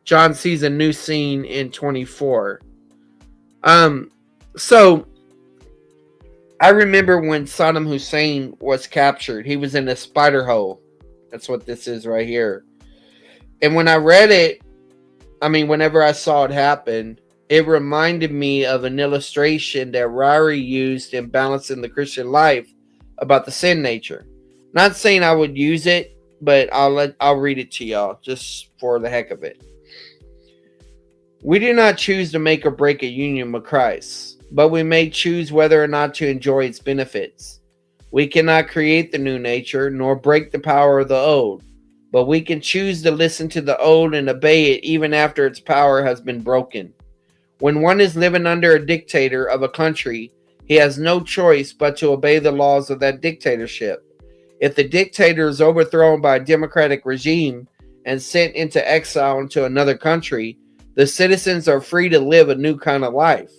John sees a new scene in 24. So I remember when Saddam Hussein was captured. He was in a spider hole. That's what this is right here. And when I read it, whenever I saw it happen, it reminded me of an illustration that Ryrie used in Balancing the Christian Life about the sin nature. Not saying I would use it, but I'll read it to y'all just for the heck of it. We do not choose to make or break a union with Christ, but we may choose whether or not to enjoy its benefits. We cannot create the new nature, nor break the power of the old, but we can choose to listen to the old and obey it even after its power has been broken. When one is living under a dictator of a country, he has no choice but to obey the laws of that dictatorship. If the dictator is overthrown by a democratic regime and sent into exile into another country, the citizens are free to live a new kind of life.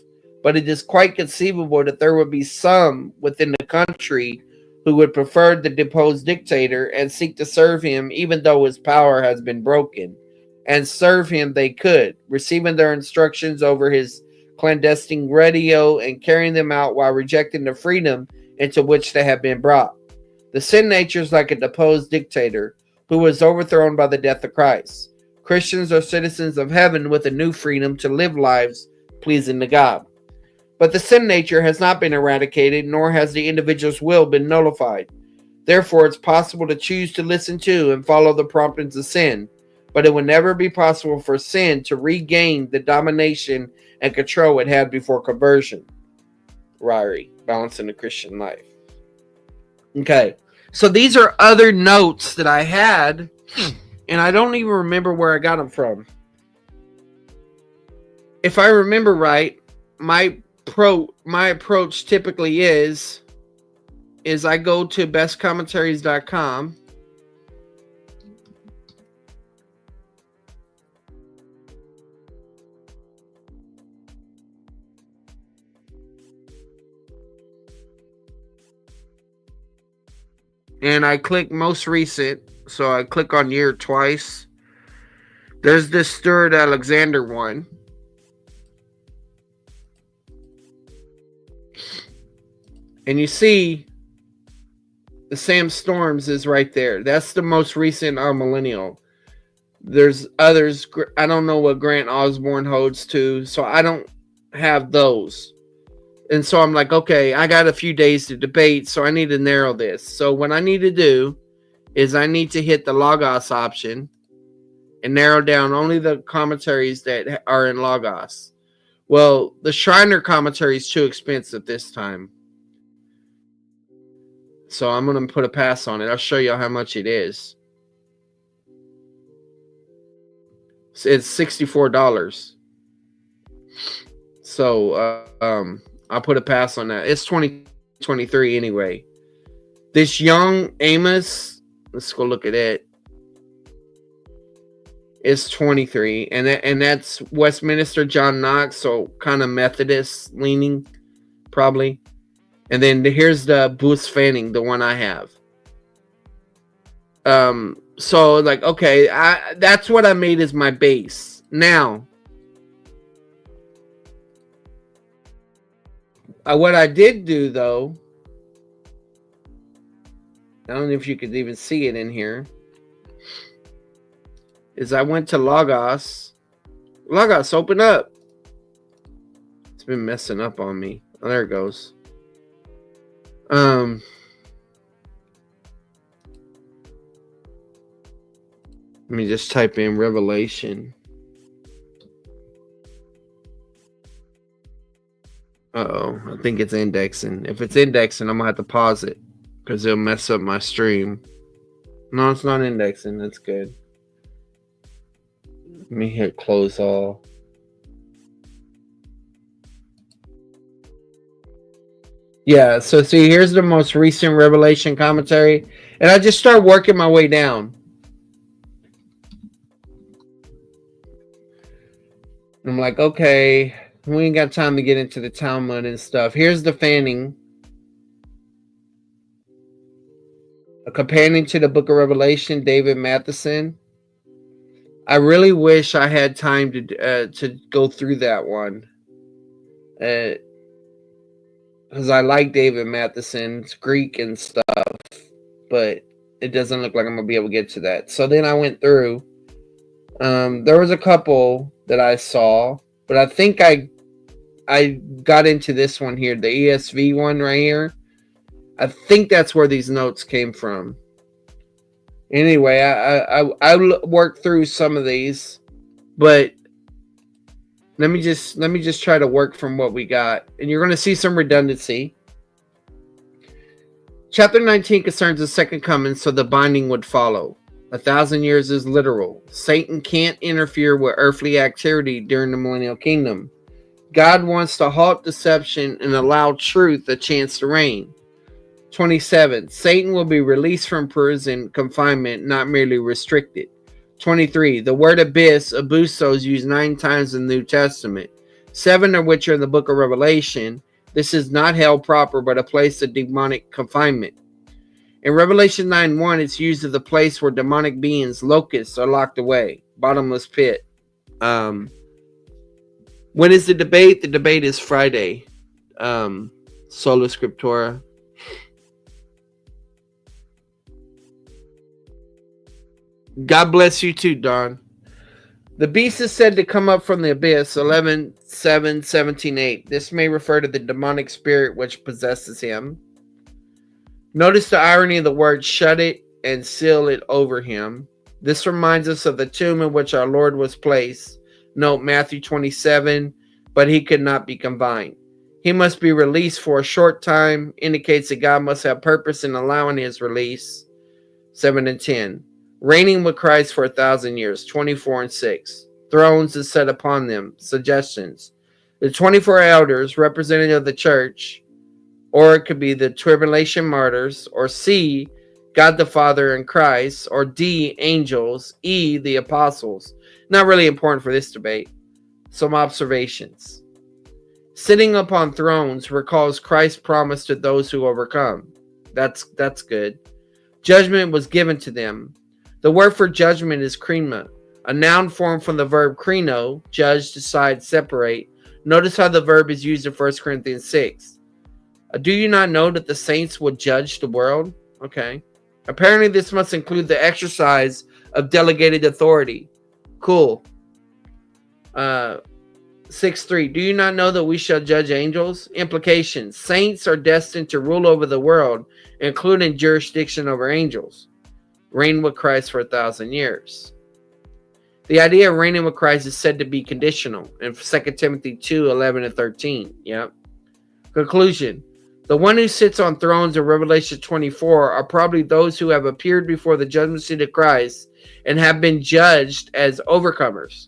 But it is quite conceivable that there would be some within the country who would prefer the deposed dictator and seek to serve him even though his power has been broken. And serve him they could, receiving their instructions over his clandestine radio and carrying them out while rejecting the freedom into which they have been brought. The sin nature is like a deposed dictator who was overthrown by the death of Christ. Christians are citizens of heaven with a new freedom to live lives pleasing to God. But the sin nature has not been eradicated, nor has the individual's will been nullified. Therefore, it's possible to choose to listen to and follow the promptings of sin, but it will never be possible for sin to regain the domination and control it had before conversion. Ryrie, Balancing the Christian Life. Okay, so these are other notes that I had, and I don't even remember where I got them from. If I remember right, my approach typically is I go to bestcommentaries.com. And I click most recent, so I click on year twice. There's this Stuart Alexander one. And you see the Sam Storms is right there. That's the most recent millennial. There's others. I don't know what Grant Osborne holds to, so I don't have those. And so I'm like, okay, I got a few days to debate, so I need to narrow this. So what I need to do is I need to hit the Logos option and narrow down only the commentaries that are in Logos. Well, the Shriner commentary is too expensive this time. So I'm going to put a pass on it. I'll show you how much it is. It's $64. So I'll put a pass on that. It's 2023 anyway. This young Amos, let's go look at it. It's 23, and that's Westminster John Knox, so kind of Methodist leaning, probably. And then here's the Booth Fanning, the one I have. So like, okay, that's what I made as my base. Now, what I did do though, I don't know if you could even see it in here, is I went to Logos. Logos, open up. It's been messing up on me. Oh, there it goes. Let me just type in Revelation. Uh-oh, I think it's indexing. If it's indexing, I'm going to have to pause it because it'll mess up my stream. No, it's not indexing. That's good. Let me hit close all. Yeah, so see, here's the most recent Revelation commentary. And I just start working my way down. I'm like, okay, we ain't got time to get into the Talmud and stuff. Here's the Fanning. A companion to the Book of Revelation, David Matheson. I really wish I had time to go through that one. Because I like David Matheson. It's Greek and stuff. But it doesn't look like I'm going to be able to get to that. So then I went through. There was a couple that I saw. But I think I got into this one here. The ESV one right here. I think that's where these notes came from. Anyway, I worked through some of these, but let me just try to work from what we got, and you're going to see some redundancy. Chapter 19 concerns the second coming, so the binding would follow. 1,000 years is literal. Satan can't interfere with earthly activity during the millennial kingdom. God wants to halt deception and allow truth a chance to reign. 27. Satan will be released from prison confinement, not merely restricted. 23. The word abyss, abuso, is used 9 times in the New Testament, 7 of which are in the book of Revelation. This is not hell proper, but a place of demonic confinement. In Revelation 9:1, it's used as the place where demonic beings, locusts, are locked away. Bottomless pit. When is the debate? The debate is Friday. Sola Scriptura. God bless you too, Don. The beast is said to come up from the abyss, 11:7, 17:8. This may refer to the demonic spirit which possesses him. Notice the irony of the word shut it and seal it over him. This reminds us of the tomb in which our Lord was placed. Note Matthew 27, but he could not be confined. He must be released for a short time, indicates that God must have purpose in allowing his release. 7 and 10. Reigning with Christ for 1,000 years, 24 and 6. Thrones is set upon them. Suggestions. The 24 elders, representative of the church, or it could be the tribulation martyrs, or C, God the Father and Christ, or D, angels, E, the apostles. Not really important for this debate. Some observations. Sitting upon thrones recalls Christ's promise to those who overcome. That's good. Judgment was given to them. The word for judgment is krima, a noun formed from the verb krino, judge, decide, separate. Notice how the verb is used in 1 Corinthians 6. Do you not know that the saints would judge the world? Okay. Apparently this must include the exercise of delegated authority. Cool. 6:3. Do you not know that we shall judge angels? Implications. Saints are destined to rule over the world, including jurisdiction over angels. Reign with Christ for 1,000 years. The idea of reigning with Christ is said to be conditional in 2 Timothy 2:11 and 13. Yep. Conclusion. The one who sits on thrones in Revelation 24 are probably those who have appeared before the judgment seat of Christ and have been judged as overcomers.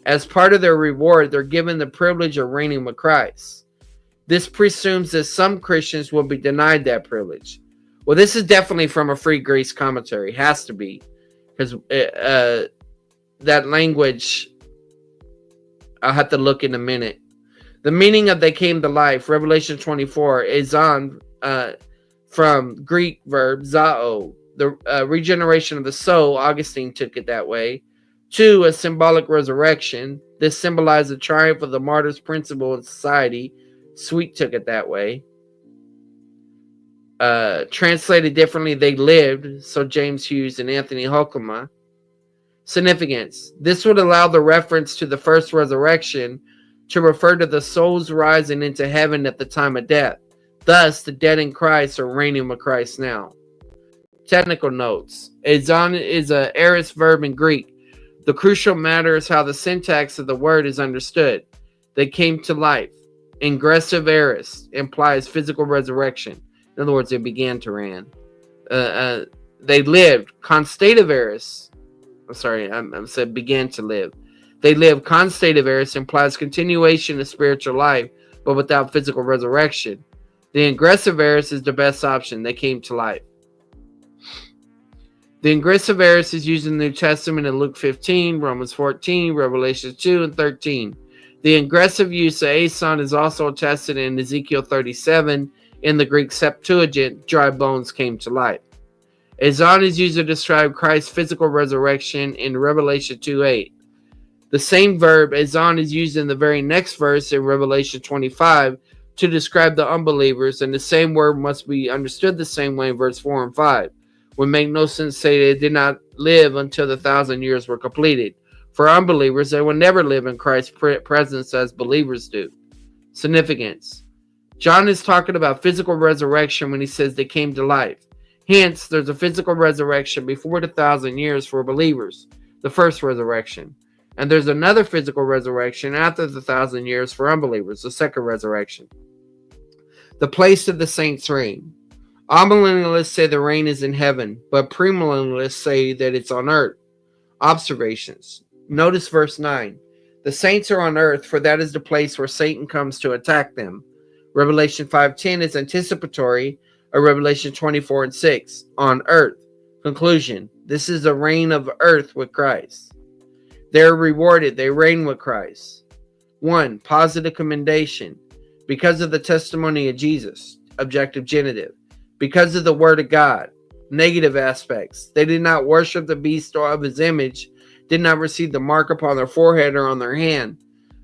As part of their reward, they're given the privilege of reigning with Christ. This presumes that some Christians will be denied that privilege. Well, this is definitely from a Free Grace commentary. Has to be. Because that language, I'll have to look in a minute. The meaning of they came to life, Revelation 24, is on from Greek verb zao, the regeneration of the soul. Augustine took it that way. 2, a symbolic resurrection. This symbolized the triumph of the martyr's principle in society. Sweet took it that way. Translated differently, they lived. So James Hughes and Anthony Holcomb. Significance. This would allow the reference to the first resurrection to refer to the souls rising into heaven at the time of death. Thus, the dead in Christ are reigning with Christ now. Technical notes. Ezon is an aorist verb in Greek. The crucial matter is how the syntax of the word is understood. They came to life. Ingressive aorist implies physical resurrection. In other words, they began to reign. They lived. Constative aorist. I'm sorry, I said began to live. They live. Constative aorist implies continuation of spiritual life, but without physical resurrection. The ingressive aorist is the best option. They came to life. The ingressive aorist is used in the New Testament in Luke 15, Romans 14, Revelation 2, and 13. The ingressive use of ason is also attested in Ezekiel 37. In the Greek Septuagint, dry bones came to life. Azon is used to describe Christ's physical resurrection in Revelation 2:8. The same verb, azon, is used in the very next verse in Revelation 25 to describe the unbelievers, and the same word must be understood the same way in verse 4 and 5. Would make no sense to say they did not live until the 1,000 years were completed. For unbelievers, they will never live in Christ's presence as believers do. Significance. John is talking about physical resurrection when he says they came to life. Hence, there's a physical resurrection before the 1,000 years for believers, the first resurrection. And there's another physical resurrection after the 1,000 years for unbelievers, the second resurrection. The place of the saints' reign. Amillennialists say the reign is in heaven, but premillennialists say that it's on earth. Observations. Notice verse 9. The saints are on earth, for that is the place where Satan comes to attack them. Revelation 5:10 is anticipatory of Revelation 24 and 6. On earth. Conclusion. This is a reign of earth with Christ. They're rewarded. They reign with Christ. 1. Positive commendation. Because of the testimony of Jesus. Objective genitive. Because of the word of God. Negative aspects. They did not worship the beast or of his image. Did not receive the mark upon their forehead or on their hand.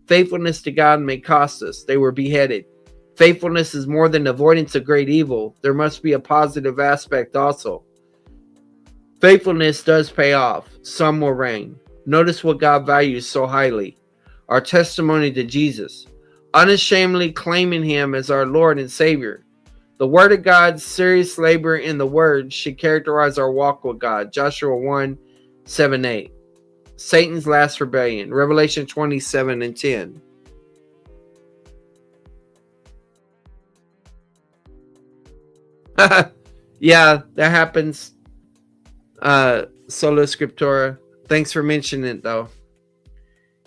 Faithfulness to God may cost us. They were beheaded. Faithfulness is more than avoidance of great evil. There must be a positive aspect also. Faithfulness does pay off. Some will reign. Notice what God values so highly. Our testimony to Jesus. Unashamedly claiming him as our Lord and Savior. The word of God's serious labor in the word should characterize our walk with God. Joshua 1:7-8. Satan's last rebellion. Revelation 27 and 10. Yeah, that happens. Sola Scriptura. Thanks for mentioning it, though.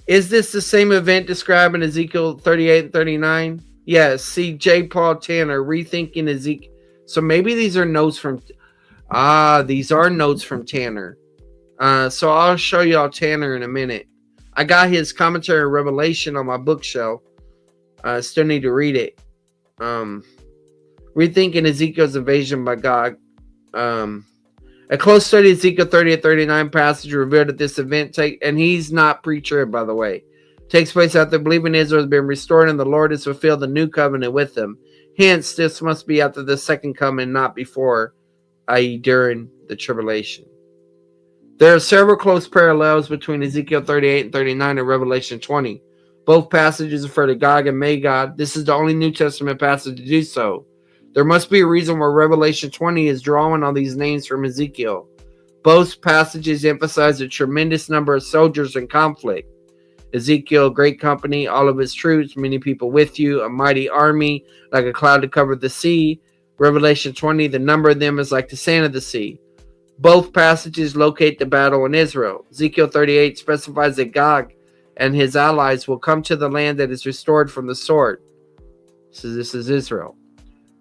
Is this the same event described in Ezekiel 38 and 39? Yes. See J. Paul Tanner, Rethinking Ezekiel. So maybe these are notes from... these are notes from Tanner. So I'll show y'all Tanner in a minute. I got his commentary on Revelation on my bookshelf. I still need to read it. Rethinking Ezekiel's Invasion by God. A close study of Ezekiel 38-39 passage revealed that this event and he's not pre-trib, by the way, takes place after believing Israel has been restored and the Lord has fulfilled the new covenant with them. Hence, this must be after the second coming, not before, i.e. during the tribulation. There are several close parallels between Ezekiel 38 and 39 and Revelation 20. Both passages refer to Gog and Magog. This is the only New Testament passage to do so. There must be a reason why Revelation 20 is drawing on these names from Ezekiel. Both passages emphasize a tremendous number of soldiers in conflict. Ezekiel, great company, all of its troops, many people with you, a mighty army, like a cloud to cover the sea. Revelation 20, the number of them is like the sand of the sea. Both passages locate the battle in Israel. Ezekiel 38 specifies that Gog and his allies will come to the land that is restored from the sword. So this is Israel.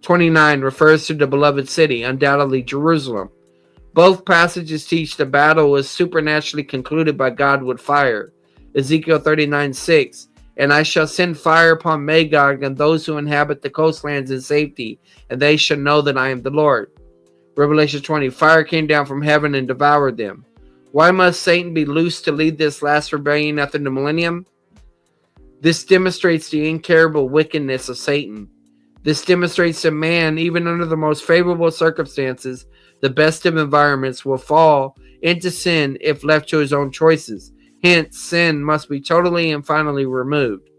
29 refers to the beloved city, undoubtedly Jerusalem. Both passages teach the battle was supernaturally concluded by God with fire. Ezekiel 39:6, and I shall send fire upon Magog and those who inhabit the coastlands in safety, and they shall know that I am the Lord. Revelation 20, fire came down from heaven and devoured them. Why must Satan be loosed to lead this last rebellion after the millennium? This demonstrates the incurable wickedness of Satan. This demonstrates that man, even under the most favorable circumstances, the best of environments, will fall into sin if left to his own choices. Hence, sin must be totally and finally removed.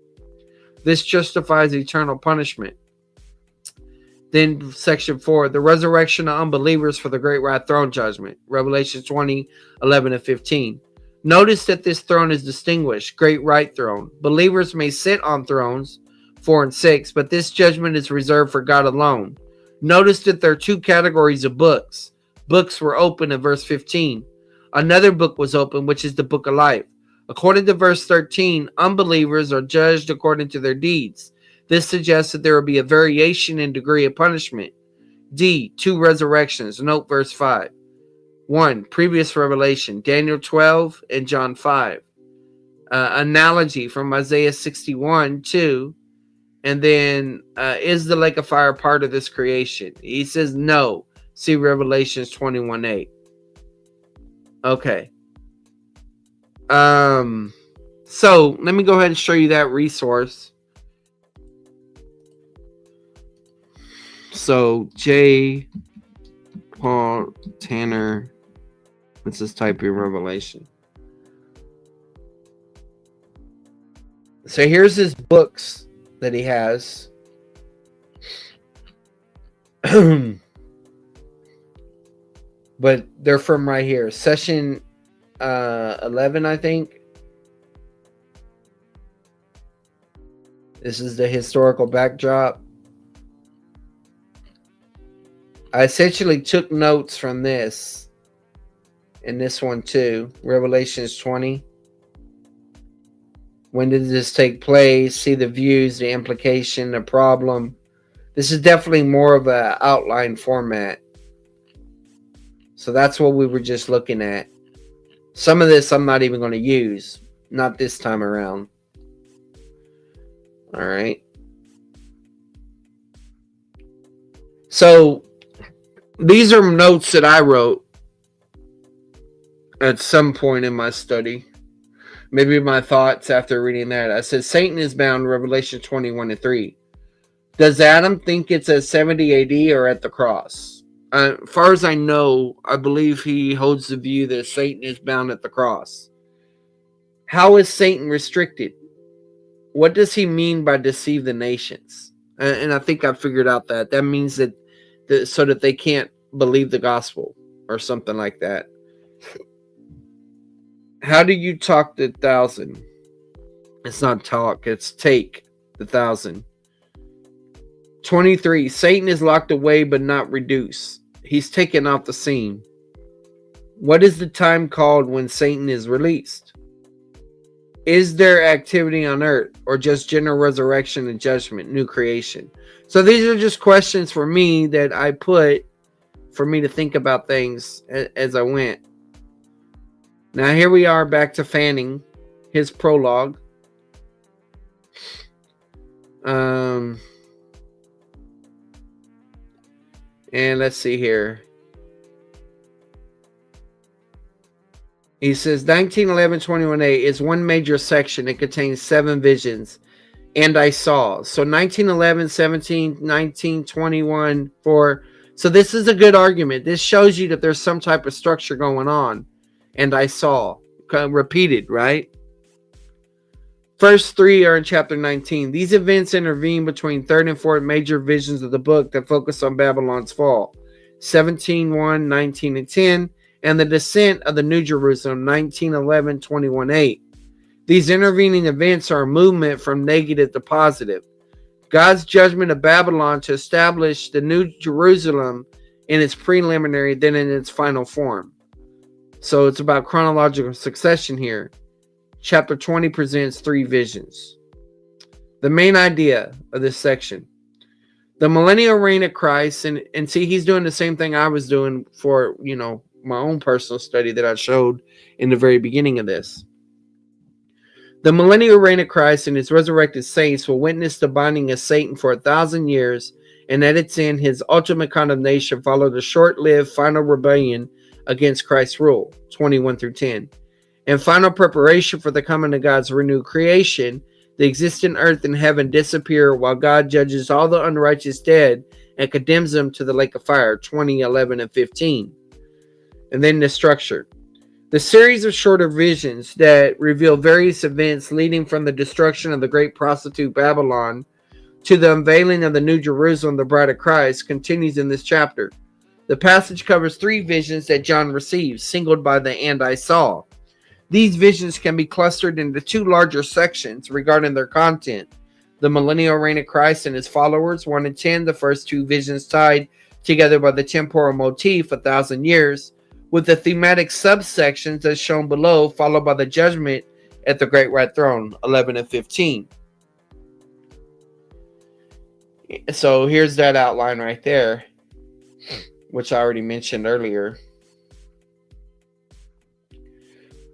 This justifies eternal punishment. Then section 4, the resurrection of unbelievers for the great white throne judgment. Revelation 20, 11 and 15. Notice that this throne is distinguished, great white throne. Believers may sit on thrones, 4 and 6, but this judgment is reserved for God alone. Notice that there are two categories of books. Books were open in verse 15. Another book was open, which is the book of life. According to verse 13, unbelievers are judged according to their deeds. This suggests that there will be a variation in degree of punishment. D. Two resurrections. Note verse 5. 1. Previous revelation. Daniel 12 and John 5. Analogy from Isaiah 61, 2. And then, is the lake of fire part of this creation? He says no. See Revelations 21:8. Okay. So let me go ahead and show you that resource. So J. Paul Tanner, let's just type in Revelation. So here's his books that he has. But they're from right here. Session 11, I think. This is the historical backdrop. I essentially took notes from this and this one too. Revelations 20. When did this take place? See the views, the implication, the problem. This is definitely more of an outline format. So that's what we were just looking at. Some of this I'm not even going to use. Not this time around. All right. So these are notes that I wrote at some point in my study. Maybe my thoughts after reading that. I said Satan is bound, Revelation 21 and 3. Does Adam think it's at 70 AD or at the cross? As far as I know, I believe he holds the view that Satan is bound at the cross. How is Satan restricted? What does he mean by deceive the nations? And I think I figured out that. That means that so that they can't believe the gospel or something like that. How do you talk the 1,000? It's not talk, it's take the 1,000. 23. Satan is locked away but not reduced. He's taken off the scene. What is the time called when Satan is released? Is there activity on earth or just general resurrection and judgment, new creation? So these are just questions for me that I put for me to think about things as I went. Now here we are back to Fanning, his prologue. And let's see here. He says 1911-21a is one major section. It contains 7 visions. And I saw. So 1911, 17, 19, 21, 4. So this is a good argument. This shows you that there's some type of structure going on. And I saw. Repeated, right? First three are in chapter 19. These events intervene between third and fourth major visions of the book that focus on Babylon's fall, 17:1, 19 and 10, and the descent of the New Jerusalem, 19:11, 21:8. These intervening events are a movement from negative to positive. God's judgment of Babylon to establish the New Jerusalem in its preliminary, then in its final form. So it's about chronological succession here. Chapter 20 presents three visions. The main idea of this section. The millennial reign of Christ, and see, he's doing the same thing I was doing for, my own personal study that I showed in the very beginning of this. The millennial reign of Christ and his resurrected saints will witness the binding of Satan for 1,000 years, and at its end, his ultimate condemnation followed a short-lived final rebellion against Christ's rule, 21 through 10. And final preparation for the coming of God's renewed creation, the existing earth and heaven disappear while God judges all the unrighteous dead and condemns them to the lake of fire, 20, 11, and 15. And then the structure. The series of shorter visions that reveal various events leading from the destruction of the great prostitute Babylon to the unveiling of the New Jerusalem, the bride of Christ, continues in this chapter. The passage covers three visions that John receives, singled by the "and I saw." These visions can be clustered into two larger sections regarding their content. The millennial reign of Christ and his followers, 1 and 10, the first two visions tied together by the temporal motif, 1,000 years, with the thematic subsections as shown below, followed by the judgment at the great white throne, 11 and 15. So here's that outline right there, which I already mentioned earlier.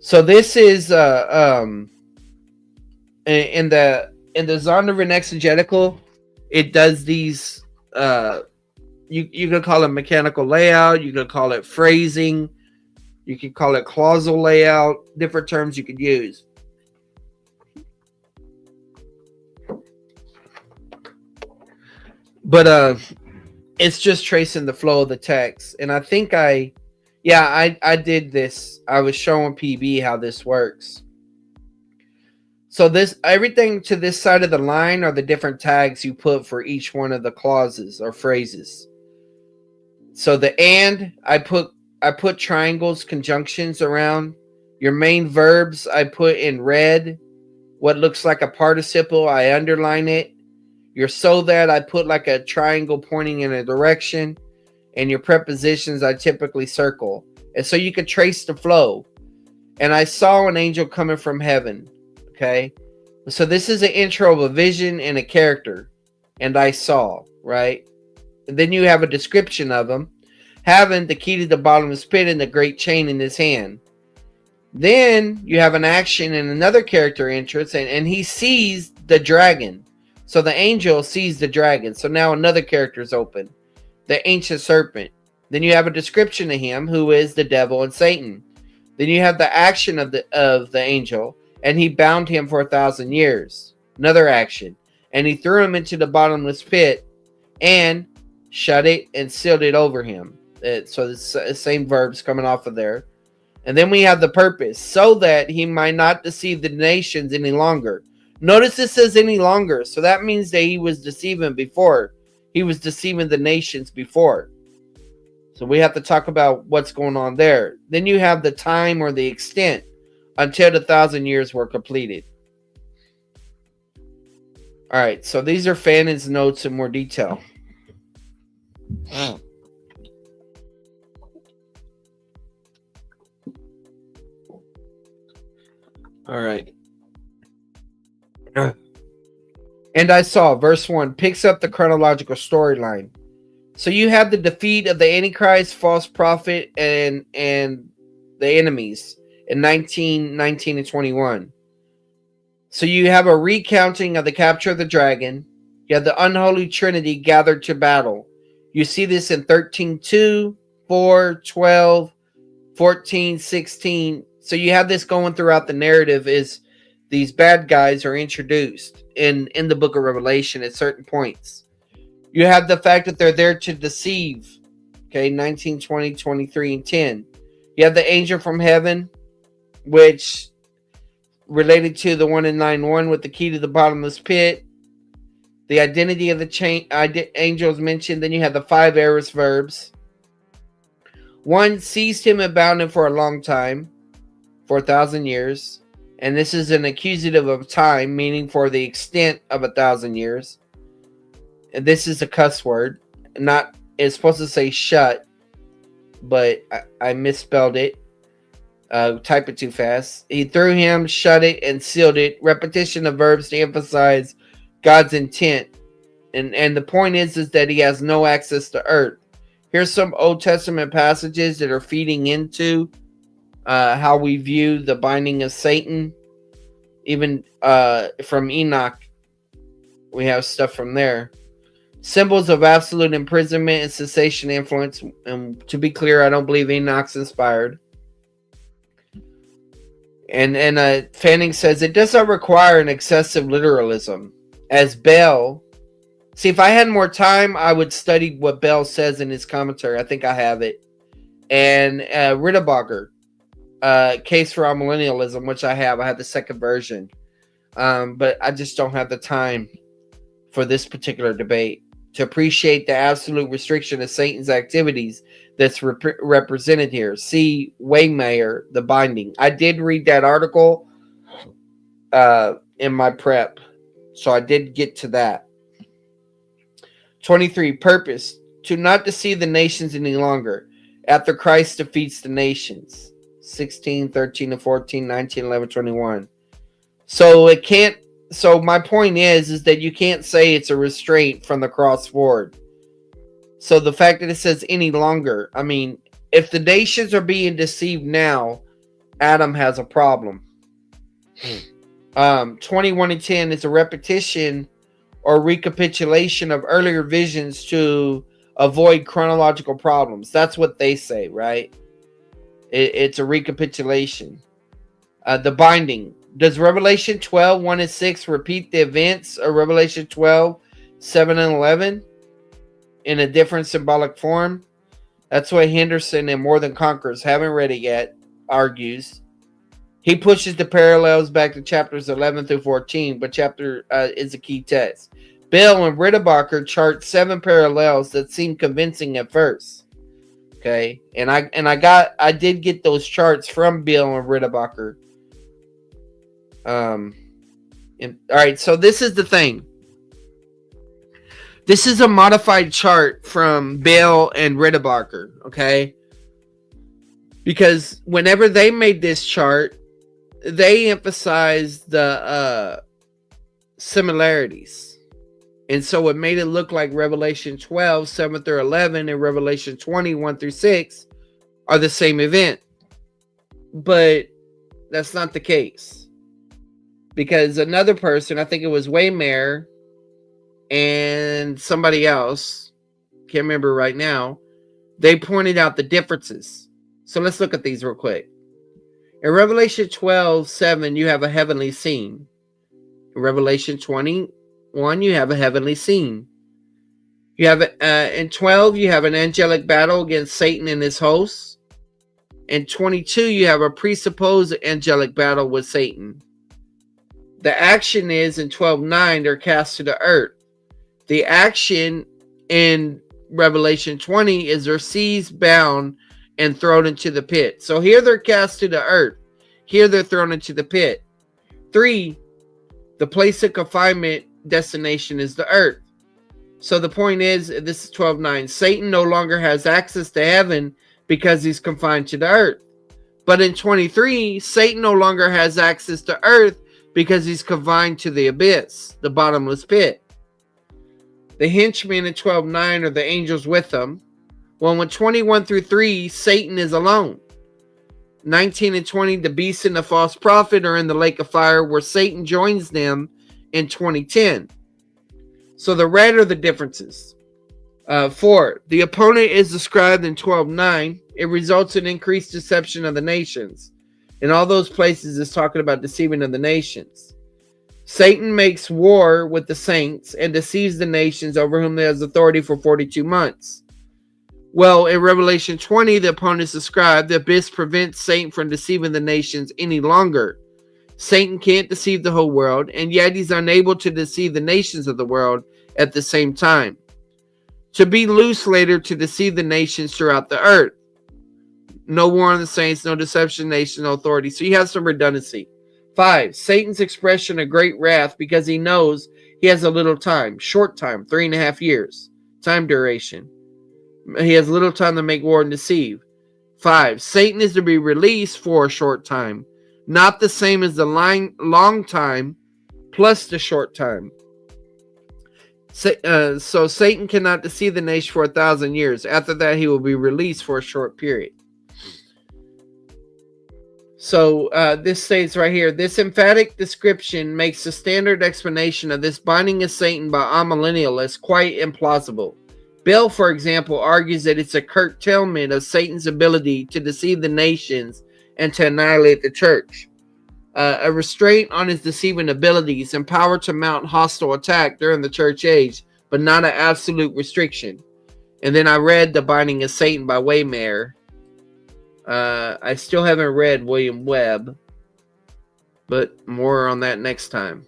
So this is in the Zondervan exegetical, it does these you could call it mechanical layout, you could call it phrasing, you could call it clausal layout, different terms you could use. But it's just tracing the flow of the text. And I think I did this. I was showing PB how this works. So this, everything to this side of the line are the different tags you put for each one of the clauses or phrases. So the "and," I put triangles, conjunctions around. Your main verbs I put in red. What looks like a participle, I underline it. Your "so that," I put like a triangle pointing in a direction. And your prepositions I typically circle. And so you can trace the flow. And I saw an angel coming from heaven. Okay. So this is an intro of a vision and a character. And I saw, right? And then you have a description of him having the key to the bottomless pit and the great chain in his hand. Then you have an action and another character entrance, and he sees the dragon. So the angel sees the dragon. So now another character is open. The ancient serpent. Then you have a description of him, who is the devil and Satan. Then you have the action of the angel, and he bound him for 1,000 years. Another action. And he threw him into the bottomless pit and shut it and sealed it over him. So the same verbs coming off of there. And then we have the purpose, so that he might not deceive the nations any longer. Notice it says any longer. So that means that he was deceiving before. He was deceiving the nations before. So we have to talk about what's going on there. Then you have the time or the extent until the 1,000 years were completed. All right, so these are Fannon's notes in more detail. All right. And I saw, verse 1, picks up the chronological storyline. So you have the defeat of the Antichrist, false prophet, and the enemies in 19, 19, and 21. So you have a recounting of the capture of the dragon. You have the unholy trinity gathered to battle. You see this in 13:2, 4, 12, 14, 16. So you have this going throughout the narrative is these bad guys are introduced in the book of Revelation at certain points. You have the fact that they're there to deceive. Okay, 19, 20, 23, and 10. You have the angel from heaven, which related to the one in 9:1 with the key to the bottomless pit. The identity of the angels mentioned. Then you have the 5 aorist verbs. 1 seized him and bound him for a long time, for 1,000 years. And this is an accusative of time, meaning for the extent of 1,000 years. And this is a cuss word. It's supposed to say shut, but I misspelled it. Type it too fast. He threw him, shut it, and sealed it. Repetition of verbs to emphasize God's intent. And the point is that he has no access to earth. Here's some Old Testament passages that are feeding into how we view the binding of Satan. Even from Enoch, we have stuff from there. Symbols of absolute imprisonment and cessation influence. And to be clear, I don't believe Enoch's inspired. And Fanning says it does not require an excessive literalism. As Bell, see, if I had more time, I would study what Bell says in his commentary. I think I have it. And Ritterbacher, Case for Amillennialism, which I have. I have the second version. But I just don't have the time for this particular debate to appreciate the absolute restriction of Satan's activities that's represented here. See Waymeyer, The Binding. I did read that article in my prep, so I did get to that. 23, purpose, to not deceive the nations any longer, after Christ defeats the nations. 16, 13 and 14, 19, 11, 21. So it can't. So my point is that you can't say it's a restraint from the cross forward. So the fact that it says any longer, I mean, if the nations are being deceived now, Adam has a problem. 21 and 10 is a repetition or recapitulation of earlier visions to avoid chronological problems. That's what they say, right? It's a recapitulation. The binding. Does Revelation 12, 1 and 6 repeat the events of Revelation 12, 7 and 11 in a different symbolic form? That's what Henderson and More Than Conquerors, haven't read it yet, argues. He pushes the parallels back to chapters 11 through 14, but chapter is a key text. Bill and Ritterbacher chart 7 parallels that seem convincing at first. Okay, and I did get those charts from Bill and Ritterbacher. All right, so this is the thing. This is a modified chart from Bill and Ritterbacher, okay? Because whenever they made this chart, they emphasized the similarities. And so it made it look like Revelation 12, 7 through 11, and Revelation 20, 1 through 6 are the same event. But that's not the case. Because another person, I think it was Waymeyer and somebody else, can't remember right now, they pointed out the differences. So let's look at these real quick. In Revelation 12, 7, you have a heavenly scene. In Revelation 21, you have a heavenly scene. You have in 12, you have an angelic battle against Satan and his hosts. In 22, you have a presupposed angelic battle with Satan. The action is in 12:9, they're cast to the earth. The action in Revelation 20 is they're seized, bound, and thrown into the pit. So here they're cast to the earth. Here they're thrown into the pit. 3, the place of confinement destination is the earth. So the point is, this is 12:9. Satan no longer has access to heaven because he's confined to the earth. But in 23, Satan no longer has access to earth because he's confined to the abyss, the bottomless pit. The henchmen in 12:9 are the angels with them. Well, in 21 through 3, Satan is alone. 19 and 20, the beast and the false prophet are in the lake of fire where Satan joins them in 2010. So the red are the differences. 4, the opponent is described in 12:9. It results in increased deception of the nations. In all those places, it's talking about deceiving of the nations. Satan makes war with the saints and deceives the nations over whom he has authority for 42 months. Well, in Revelation 20, the opponent is described. The abyss prevents Satan from deceiving the nations any longer. Satan can't deceive the whole world, and yet he's unable to deceive the nations of the world at the same time. To be loose later to deceive the nations throughout the earth. No war on the saints, no deception, nation, no authority. So you have some redundancy. 5. Satan's expression of great wrath because he knows he has a little time. Short time, 3.5 years. Time duration. He has little time to make war and deceive. 5. Satan is to be released for a short time. Not the same as the long time plus the short time. So Satan cannot deceive the nation for 1,000 years. After that, he will be released for a short period. So this states right here, this emphatic description makes the standard explanation of this binding of Satan by amillennialists quite implausible. Bell, for example, argues that it's a curtailment of Satan's ability to deceive the nations and to annihilate the church. A restraint on his deceiving abilities and power to mount hostile attack during the church age, but not an absolute restriction. And then I read The Binding of Satan by Waymayer. I still haven't read William Webb, but more on that next time.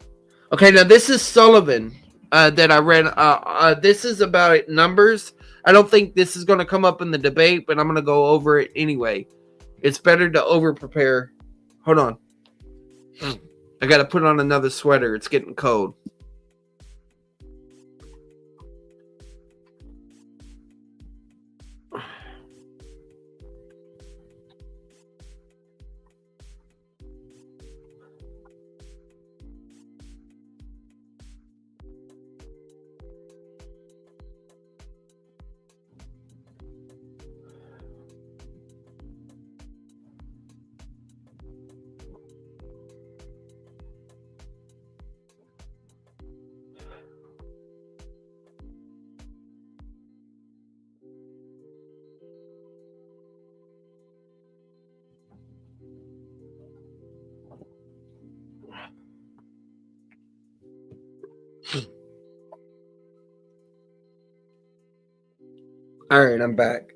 Okay, now this is Sullivan that I read. This is about numbers. I don't think this is going to come up in the debate, but I'm going to go over it anyway. It's better to over-prepare. Hold on. I got to put on another sweater. It's getting cold. All right, I'm back.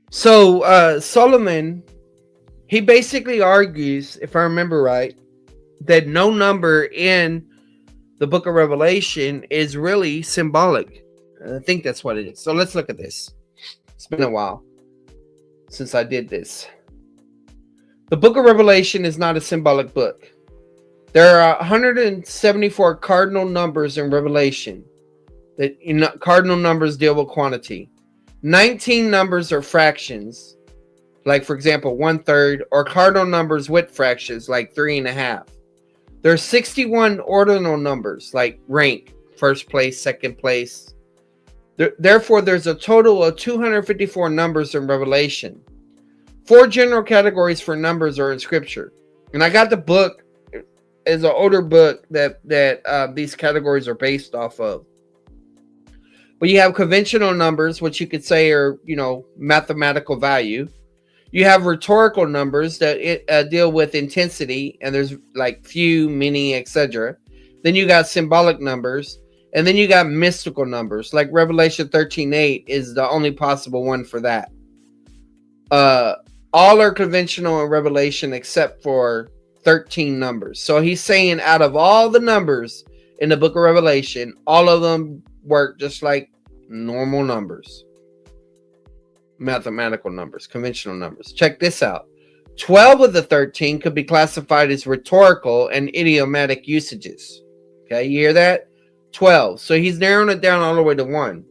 So Solomon, he basically argues, if I remember right, that no number in the book of Revelation is really symbolic. I think that's what it is. So let's look at this. It's been a while since I did this. The book of Revelation is not a symbolic book. There are 174 cardinal numbers in Revelation. That cardinal numbers deal with quantity. 19 numbers are fractions, like for example 1/3, or cardinal numbers with fractions, like 3.5. There are 61 ordinal numbers, like rank, first place, second place. Therefore, there's a total of 254 numbers in Revelation. 4 general categories for numbers are in Scripture, and I got the book as an older book that these categories are based off of. But you have conventional numbers, which you could say are, mathematical value. You have rhetorical numbers that deal with intensity, and there's like few, many, etc. Then you got symbolic numbers, and then you got mystical numbers, like Revelation 13:8 is the only possible one for that. All are conventional in Revelation except for 13 numbers. So he's saying out of all the numbers in the book of Revelation, all of them work just like normal numbers. Mathematical numbers, conventional numbers. Check this out. 12 of the 13 could be classified as rhetorical and idiomatic usages. Okay, you hear that? 12. So he's narrowing it down all the way to 1.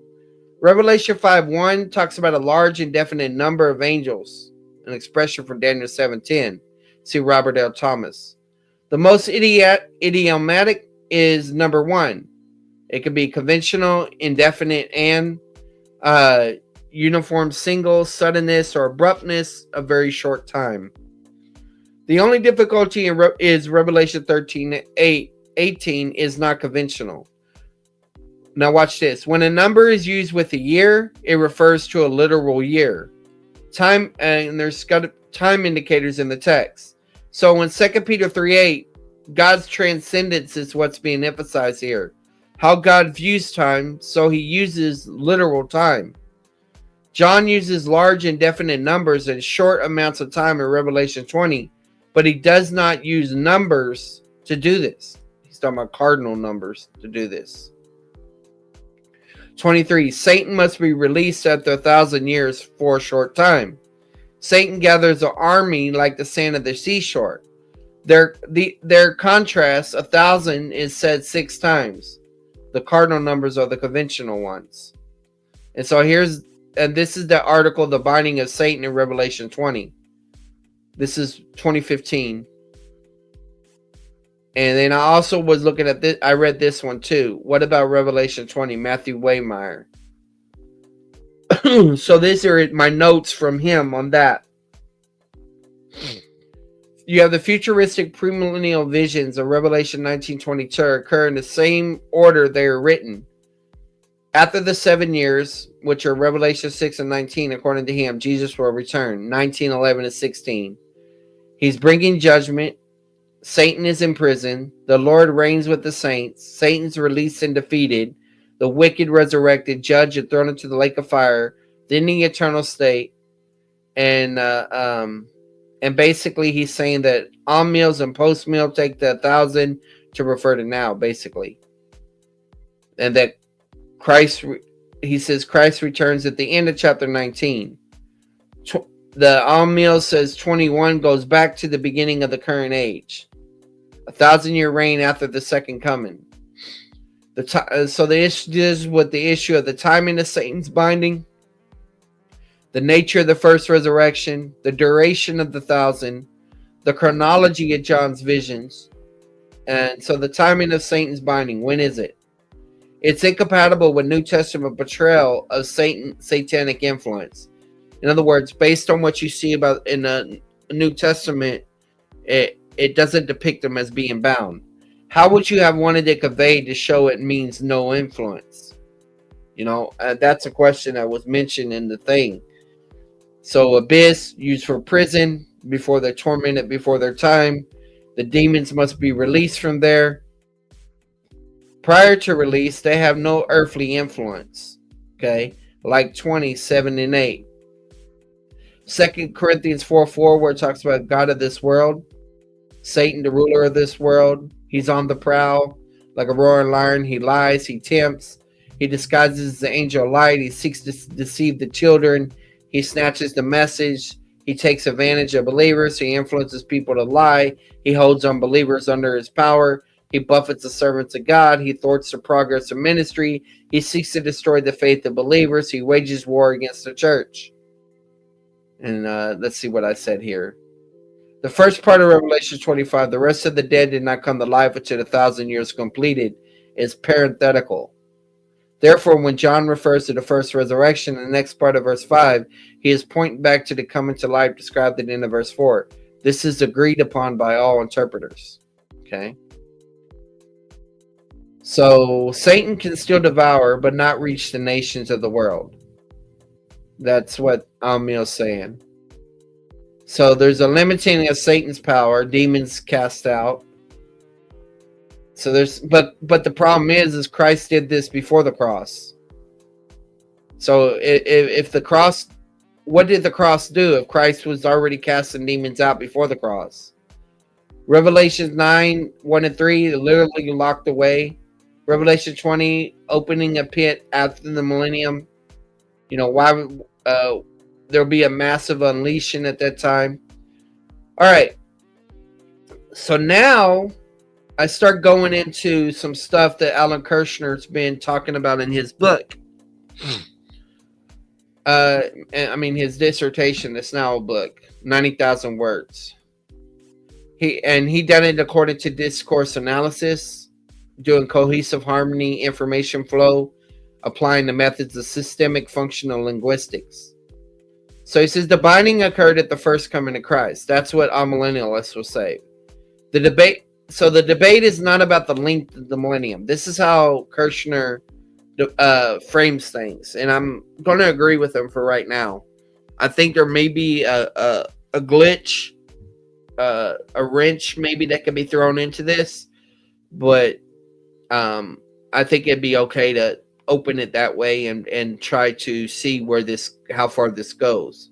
Revelation 5:1 talks about a large indefinite number of angels, an expression from Daniel 7:10. See Robert L. Thomas. The most idiomatic is number 1. It could be conventional, indefinite, and uniform, single, suddenness, or abruptness, a very short time. The only difficulty is Revelation 13:18 is not conventional. Now watch this. When a number is used with a year, it refers to a literal year. Time, and there's time indicators in the text. So when 2 Peter 3:8, God's transcendence is what's being emphasized here. How God views time, so he uses literal time. John uses large indefinite numbers in short amounts of time in Revelation 20, but he does not use numbers to do this. He's talking about cardinal numbers to do this. 23. Satan must be released after 1,000 years for a short time. Satan gathers an army like the sand of the seashore. Their contrast, 1,000, is said 6 times. The cardinal numbers are the conventional ones. And so this is the article, The Binding of Satan in Revelation 20. This is 2015. And then I also was looking at this. I read this one too. What about Revelation 20? Matthew Waymeyer. So these are my notes from him on that. You have the futuristic premillennial visions of Revelation 19:22 occur in the same order they are written. After the 7 years, which are Revelation 6 and 19, according to him, Jesus will return. 19:11 to 16. He's bringing judgment. Satan is in prison. The Lord reigns with the saints. Satan's released and defeated. The wicked resurrected, judged, and thrown into the lake of fire. Then the eternal state. And basically he's saying that Amill and post-mill take the 1,000 to refer to now, basically. And that he says Christ returns at the end of chapter 19. The Amill says 21 goes back to the beginning of the current age. 1,000-year reign after the second coming. So the issue is with the issue of the timing of Satan's binding, the nature of the first resurrection, the duration of the 1,000, the chronology of John's visions. And so the timing of Satan's binding, when is it? It's incompatible with New Testament portrayal of satanic influence. In other words, based on what you see about in the New Testament, it doesn't depict them as being bound. How would you have wanted it conveyed to show it means no influence? That's a question that was mentioned in the thing. So abyss, used for prison, before they're tormented before their time. The demons must be released from there. Prior to release, they have no earthly influence. Okay, like 27 and 8. 2 Corinthians 4:4, where it talks about God of this world. Satan, the ruler of this world. He's on the prowl. Like a roaring lion, he lies, he tempts. He disguises the angel of light. He seeks to deceive the children. He snatches the message. He takes advantage of believers. He influences people to lie. He holds unbelievers under his power. He buffets the servants of God. He thwarts the progress of ministry. He seeks to destroy the faith of believers. He wages war against the church. And let's see what I said here. The first part of Revelation 25, the rest of the dead did not come to life until the 1,000 years completed, is parenthetical. Therefore, when John refers to the first resurrection in the next part of verse 5, he is pointing back to the coming to life described at the end of verse 4. This is agreed upon by all interpreters. Okay. So, Satan can still devour, but not reach the nations of the world. That's what Amill is saying. So, there's a limiting of Satan's power. Demons cast out. So but the problem is Christ did this before the cross. So if the cross, what did the cross do if Christ was already casting demons out before the cross? Revelation 9:1 and 3, literally locked away. Revelation 20, opening a pit after the millennium. Why there'll be a massive unleashing at that time. All right. So now I start going into some stuff that Alan Kirshner's been talking about in his book. His dissertation. It's now a book, 90,000 words. He done it according to discourse analysis, doing cohesive harmony, information flow, applying the methods of systemic functional linguistics. So he says the binding occurred at the first coming of Christ. That's what amillennialists will say. The debate is not about the length of the millennium. This is how Kirshner frames things, and I'm going to agree with him for right now. I think there may be a glitch, a wrench maybe that could be thrown into this, but I think it'd be okay to open it that way and try to see how far this goes.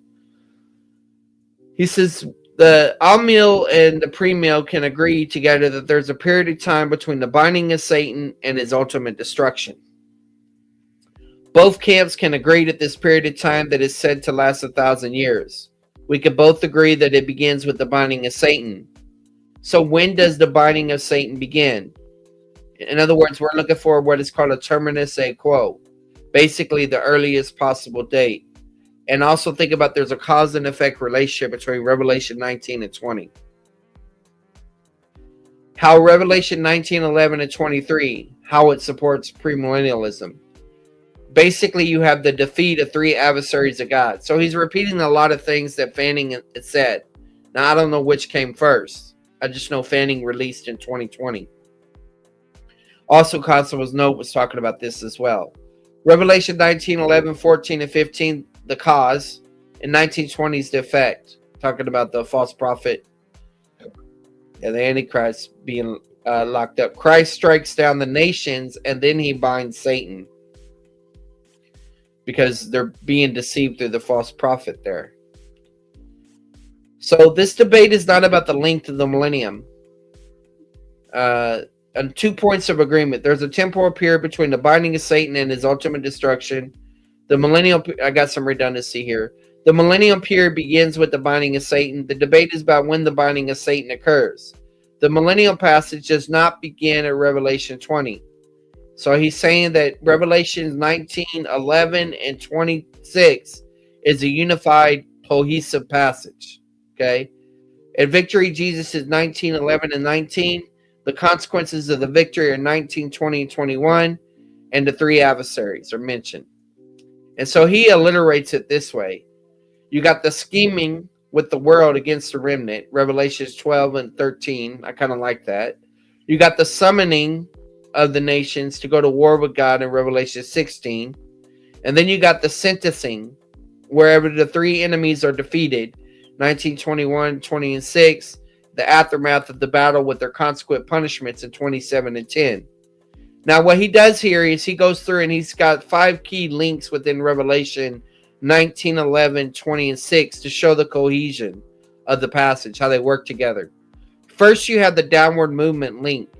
He says the Amill and the Premill can agree together that there's a period of time between the binding of Satan and his ultimate destruction. Both camps can agree that this period of time that is said to last 1,000 years. We can both agree that it begins with the binding of Satan. So when does the binding of Satan begin? In other words, we're looking for what is called a terminus a quo, basically the earliest possible date. And also think about there's a cause and effect relationship between Revelation 19 and 20. How Revelation 19, 11, and 23, how it supports premillennialism. Basically, you have the defeat of three adversaries of God. So he's repeating a lot of things that Fanning said. Now, I don't know which came first. I just know Fanning released in 2020. Also, Constable's note was talking about this as well. Revelation 19, 11, 14, and 15, the cause. In 1920s, the effect. Talking about the false prophet and the Antichrist being locked up. Christ strikes down the nations, and then he binds Satan. Because they're being deceived through the false prophet there. So this debate is not about the length of the millennium. On 2 points of agreement. There's a temporal period between the binding of Satan and his ultimate destruction. The millennial, I got some redundancy here. The millennium period begins with the binding of Satan. The debate is about when the binding of Satan occurs. The millennial passage does not begin at Revelation 20. So he's saying that Revelation 19, 11, and 26 is a unified, cohesive passage. Okay? At victory, Jesus is 19, 11, and 19. The consequences of the victory are 19, 20, and 21. And the three adversaries are mentioned. And so he alliterates it this way. You got the scheming with the world against the remnant, Revelations 12 and 13. I kind of like that. You got the summoning of the nations to go to war with God in Revelation 16. And then you got the sentencing, wherever the three enemies are defeated, 19, 21, 20, and 6. The aftermath of the battle with their consequent punishments in 27 and 10. Now, what he does here is he goes through and he's got 5 key links within Revelation 19, 11, 20, and 6 to show the cohesion of the passage, how they work together. First, you have the downward movement link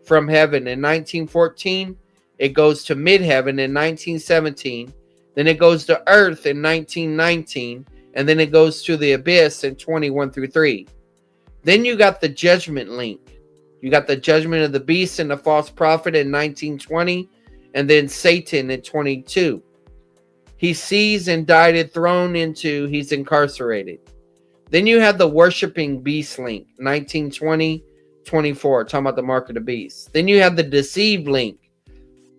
from heaven in 1914. It goes to mid-heaven in 1917. Then it goes to earth in 1919. And then it goes to the abyss in 21 through 3. Then you got the judgment link. You got the judgment of the beast and the false prophet in 1920, and then Satan in 22. He sees indicted, thrown into, he's incarcerated. Then you have the worshiping beast link, 1920, 24, talking about the mark of the beast. Then you have the deceived link.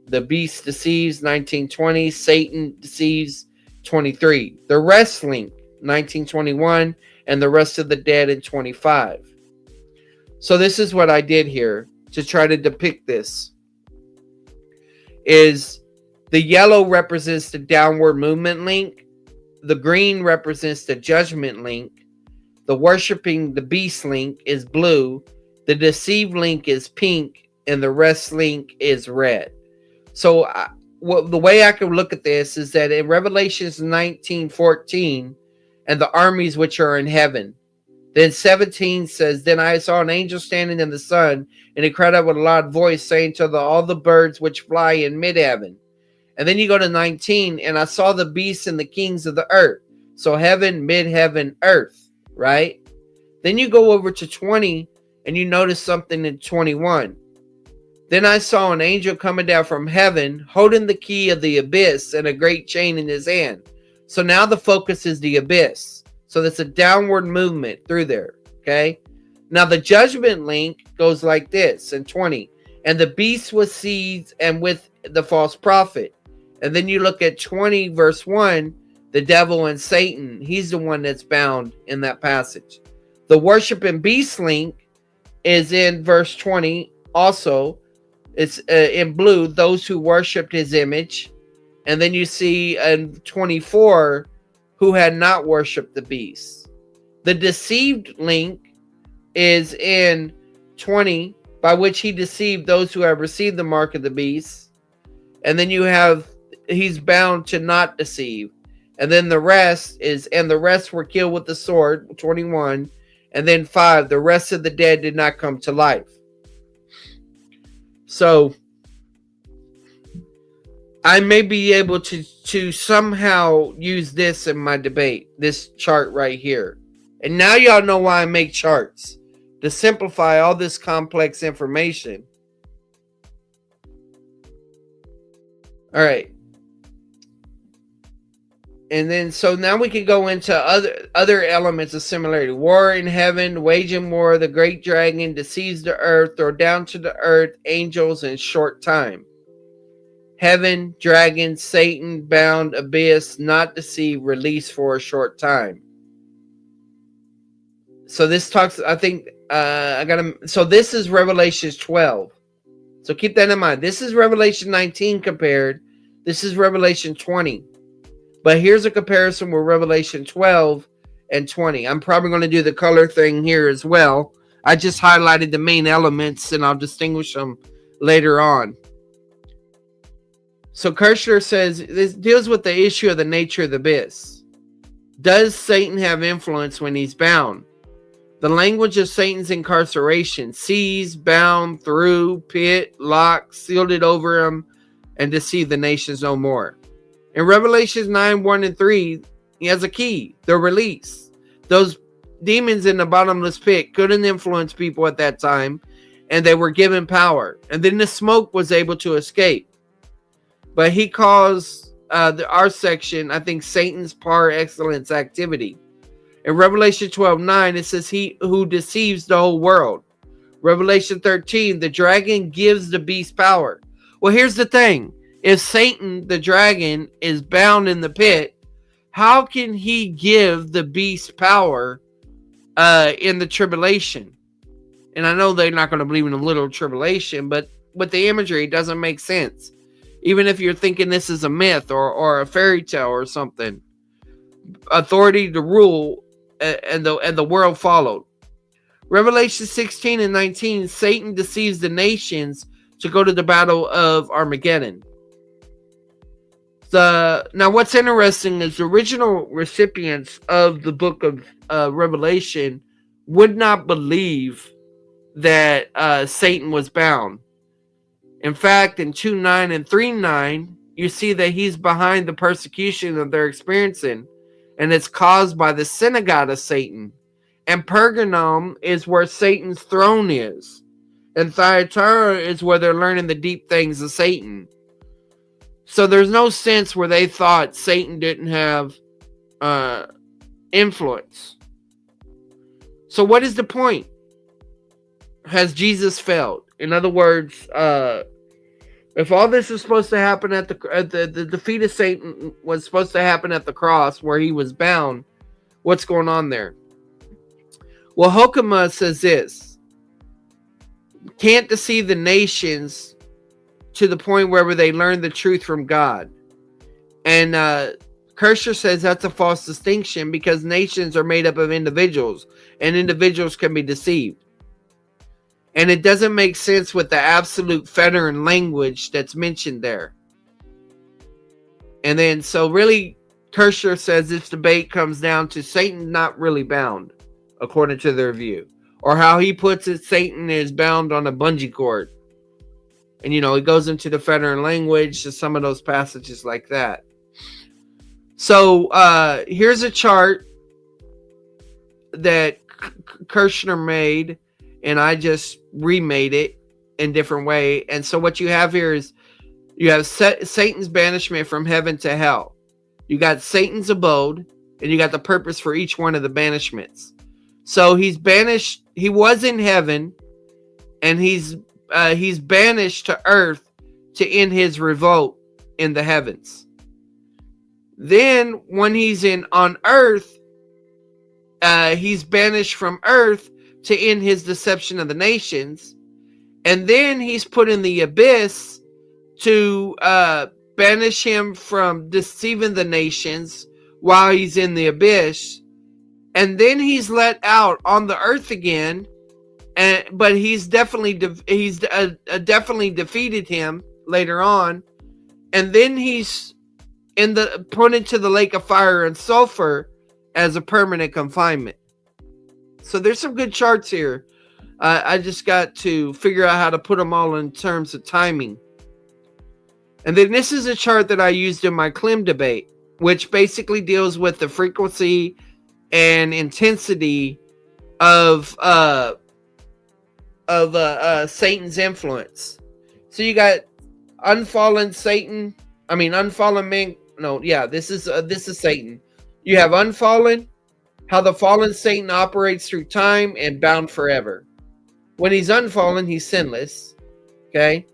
The beast deceives, 1920, Satan deceives, 23. The rest link, 1921, and the rest of the dead in 25. So this is what I did here to try to depict this. Is the yellow represents the downward movement link. The green represents the judgment link. The worshiping the beast link is blue. The deceived link is pink. And the rest link is red. So the way I can look at this is that in Revelations 19:14, and the armies which are in heaven. Then 17 says, Then I saw an angel standing in the sun, and he cried out with a loud voice, saying to all the birds which fly in mid-heaven. And then you go to 19, and I saw the beasts and the kings of the earth. So heaven, mid-heaven, earth, right? Then you go over to 20, and you notice something in 21. Then I saw an angel coming down from heaven, holding the key of the abyss and a great chain in his hand. So now the focus is the abyss. So that's a downward movement through there. Okay. Now the judgment link goes like this in 20. And the beast was seized and with the false prophet. And then you look at 20 verse 1, the devil and Satan. He's the one that's bound in that passage. The worshiping beast link is in verse 20 also. It's in blue, those who worshipped his image. And then you see in 24 who had not worshipped the beast. The deceived link is in 20, by which he deceived those who have received the mark of the beast. And then you have he's bound to not deceive. And then the rest is, and the rest were killed with the sword, 21. And then 5, the rest of the dead did not come to life. So I may be able to somehow use this in my debate, this chart right here. And now y'all know why I make charts, to simplify all this complex information. All right. And then, so now we can go into other elements of similarity. War in heaven, waging war, the great dragon deceives the earth, throw down to the earth angels in short time. Heaven, dragon, Satan, bound, abyss, not deceived, released for a short time. So this talks, I think, so this is Revelation 12. So keep that in mind. This is Revelation 19 compared. This is Revelation 20. But here's a comparison with Revelation 12 and 20. I'm probably going to do the color thing here as well. I just highlighted the main elements and I'll distinguish them later on. So Kirschner says this deals with the issue of the nature of the abyss. Does Satan have influence when he's bound? The language of Satan's incarceration: seize, bound, through, pit, lock, sealed it over him, and deceive the nations no more. In Revelation 9, 1 and 3, he has a key, the release. Those demons in the bottomless pit couldn't influence people at that time, and they were given power. And then the smoke was able to escape. But he calls our section, I think, Satan's par excellence activity. In Revelation 12, 9, it says he who deceives the whole world. Revelation 13, the dragon gives the beast power. Well, here's the thing. If Satan, the dragon, is bound in the pit, how can he give the beast power in the tribulation? And I know they're not going to believe in a literal tribulation, but with the imagery, it doesn't make sense. Even if you're thinking this is a myth or a fairy tale or something. Authority to rule, and the world followed. Revelation 16 and 19, Satan deceives the to go to the battle of Armageddon. Now what's interesting is the original recipients of the book of Revelation would not believe that Satan was bound. In fact, in 2:9 and 3:9, you see that he's behind the persecution that they're experiencing, and it's caused by the synagogue of Satan. And Pergamum is where Satan's throne is. And Thyatira is where they're learning the deep things of Satan. So there's no sense where they thought Satan didn't have influence. So what is the point? Has Jesus failed? In other words, if all this is supposed to happen at the defeat of Satan was supposed to happen at the cross where he was bound, what's going on there? Well, Hokema says this: can't deceive the nations to the point where they learn the truth from God. And Kirschner says that's a false distinction because nations are made up of individuals, and individuals can be deceived. And it doesn't make sense with the absolute fettering language that's mentioned there. And then, so really, Kirschner says this debate comes down to Satan not really bound, according to their view. Or how he puts it, Satan is bound on a bungee cord. And, you know, he goes into the fettering language to some of those passages like that. So, here's a chart that Kirschner made, and I just remade it in a different way. And so what you have here is you have Satan's banishment from heaven to hell. You got Satan's abode, and you got the purpose for each one of the banishments. So he's banished. He was in heaven, and he's banished to earth to end his revolt in the heavens. Then when he's on earth, he's banished from earth to end his deception of the nations. And then he's put in the abyss to banish him from deceiving the nations while he's in the abyss. And then he's let out on the earth again. But he's definitely defeated him later on. and then he's put into the lake of fire and sulfur as a permanent confinement. So there's some good charts here. I just got to figure out how to put them all in terms of timing. And then this is a chart that I used in my Clem debate, which basically deals with the frequency and intensity of Satan's influence. So you got unfallen Satan. I mean, unfallen man. No, yeah, this is Satan. You have unfallen, how the fallen Satan operates through time and bound forever. When he's unfallen, he's sinless. Okay.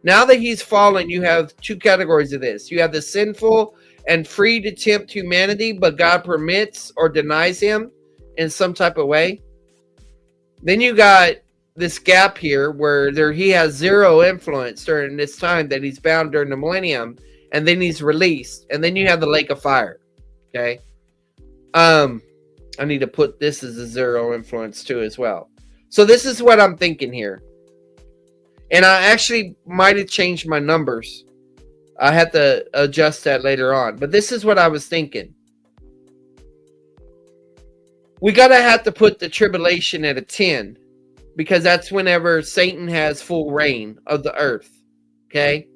Now that he's fallen, you have two categories of this. You have the sinful and free to tempt humanity, but God permits or denies him in some type of way. Then you got this gap here where he has zero influence during this time that he's bound during the millennium, and then he's released. And then you have the lake of fire. Okay. I need to put this as a zero influence too as well. So this is what I'm thinking here. And I actually might have changed my numbers. I had to adjust that later on. But this is what I was thinking. We have to put the tribulation at a 10. Because that's whenever Satan has full reign of the earth. Okay?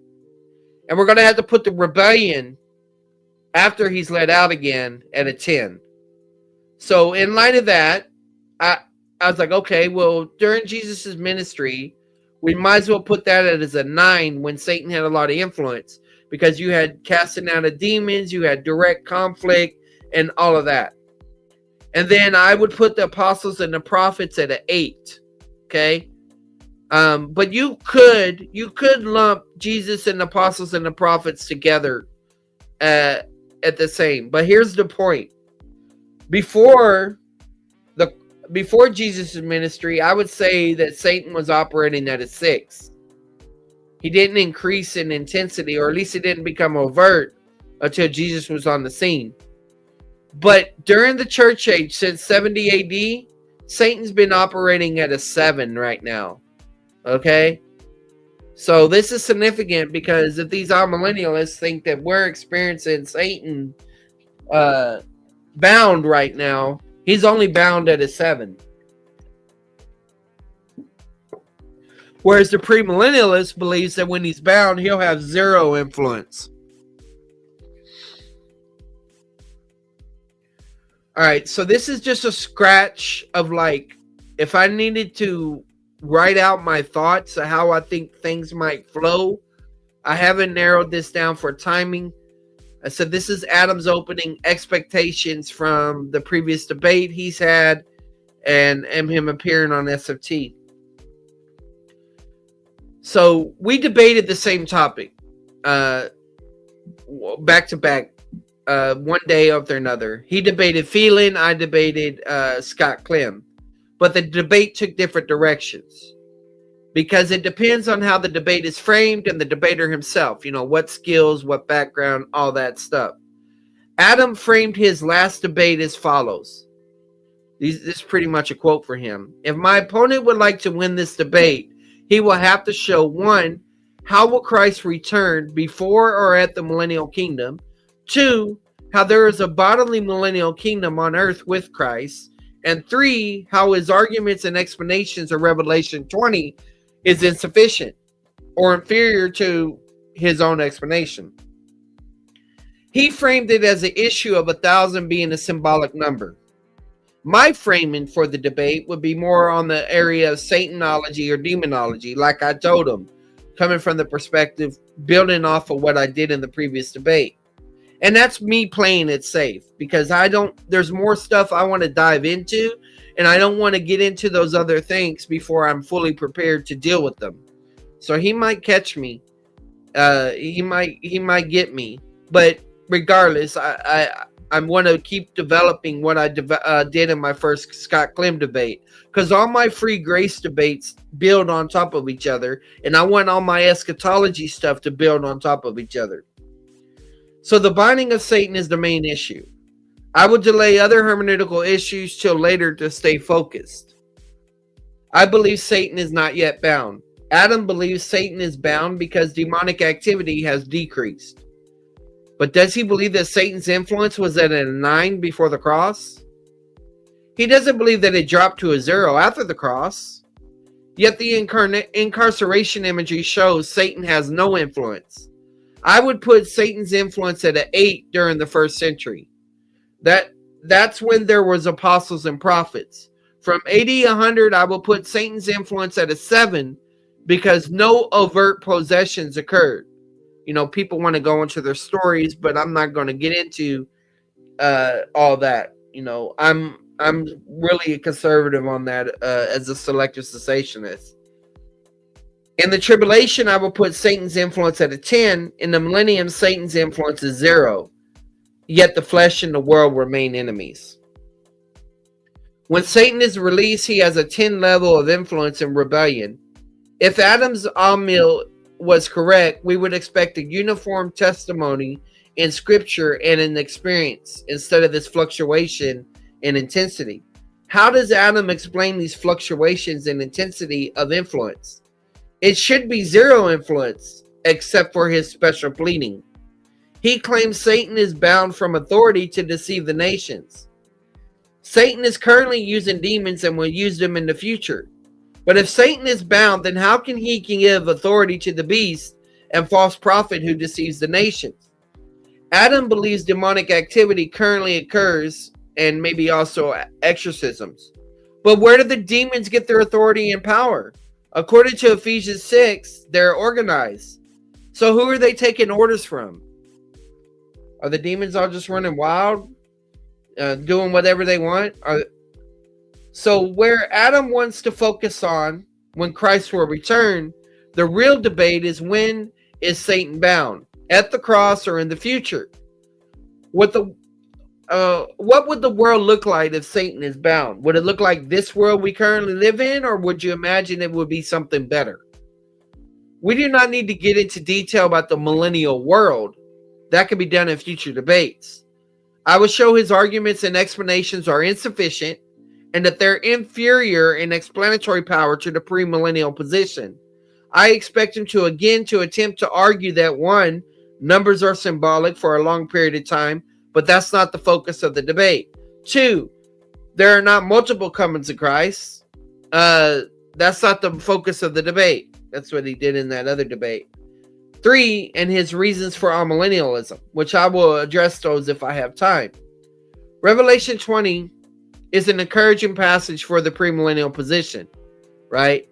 And we're going to have to put the rebellion after he's let out again at a 10. So in light of that, I was like, okay, well, during Jesus' ministry, we might as well put that as a 9 when Satan had a lot of influence. Because you had casting out of demons, you had direct conflict, and all of that. And then I would put the apostles and the prophets at an 8. Okay? But you could lump Jesus and the apostles and the prophets together at the same. But here's the point. Before Jesus' ministry, I would say that Satan was operating at a 6. He didn't increase in intensity, or at least it didn't become overt until Jesus was on the scene. But during the church age, since 70 AD, Satan's been operating at a 7 right now. Okay? So this is significant because if these amillennialists think that we're experiencing Satan bound right now, he's only bound at a 7. Whereas the premillennialist believes that when he's bound, he'll have zero influence. All right, so this is just a scratch of, like, if I needed to write out my thoughts of how I think things might flow. I haven't narrowed this down for timing. I said this is Adam's opening expectations from the previous debate he's had and him appearing on SFT. So we debated the same topic back to back, one day after another. He debated Phelan, I debated Scott Clem. But the debate took different directions because it depends on how the debate is framed and the debater himself, you know, what skills, what background, all that stuff. Adam framed his last debate as follows. This is pretty much a quote for him. If my opponent would like to win this debate, he will have to show, 1, how will Christ return before or at the millennial kingdom? 2, how there is a bodily millennial kingdom on earth with Christ. And 3, how his arguments and explanations of Revelation 20 is insufficient or inferior to his own explanation. He framed it as an issue of 1,000 being a symbolic number. My framing for the debate would be more on the area of Satanology or demonology, like I told him, coming from the perspective, building off of what I did in the previous debate. And that's me playing it safe because there's more stuff I want to dive into and I don't want to get into those other things before I'm fully prepared to deal with them. So he might catch me. He might get me. But regardless, I want to keep developing what I did in my first Scott Clem debate because all my free grace debates build on top of each other. And I want all my eschatology stuff to build on top of each other. So the binding of Satan is the main issue. I would delay other hermeneutical issues till later to stay focused. I believe Satan is not yet bound. Adam believes Satan is bound because demonic activity has decreased. But does he believe that Satan's influence was at a 9 before the cross? He doesn't believe that it dropped to a 0 after the cross. Yet the incarceration imagery shows Satan has no influence. I would put Satan's influence at an 8 during the 1st century. That's when there was apostles and prophets. From 80 to 100, I will put Satan's influence at a 7 because no overt possessions occurred. You know, people want to go into their stories, but I'm not going to get into all that. You know, I'm really a conservative on that as a selective cessationist. In the tribulation, I will put Satan's influence at a 10. In the millennium, Satan's influence is 0. Yet the flesh and the world remain enemies. When Satan is released, he has a 10 level of influence and rebellion. If Adam's Amill was correct, we would expect a uniform testimony in scripture and in experience instead of this fluctuation in intensity. How does Adam explain these fluctuations in intensity of influence? It should be 0 influence, except for his special pleading. He claims Satan is bound from authority to deceive the nations. Satan is currently using demons and will use them in the future. But if Satan is bound, then how can he give authority to the beast and false prophet who deceives the nations? Adam believes demonic activity currently occurs and maybe also exorcisms. But where do the demons get their authority and power? According to Ephesians 6, they're organized. So who are they taking orders from? Are the demons all just running wild, doing whatever they want? So where Adam wants to focus on when Christ will return, the real debate is when is Satan bound? At the cross or in the future? What would the world look like if Satan is bound? Would it look like this world we currently live in, or would you imagine it would be something better? We do not need to get into detail about the millennial world. That can be done in future debates. I will show his arguments and explanations are insufficient and that they're inferior in explanatory power to the premillennial position. I expect him to attempt to argue that 1, numbers are symbolic for a long period of time, but that's not the focus of the debate. 2, there are not multiple comings of Christ. That's not the focus of the debate. That's what he did in that other debate. 3, and his reasons for amillennialism, which I will address those if I have time. Revelation 20 is an encouraging passage for the premillennial position, right?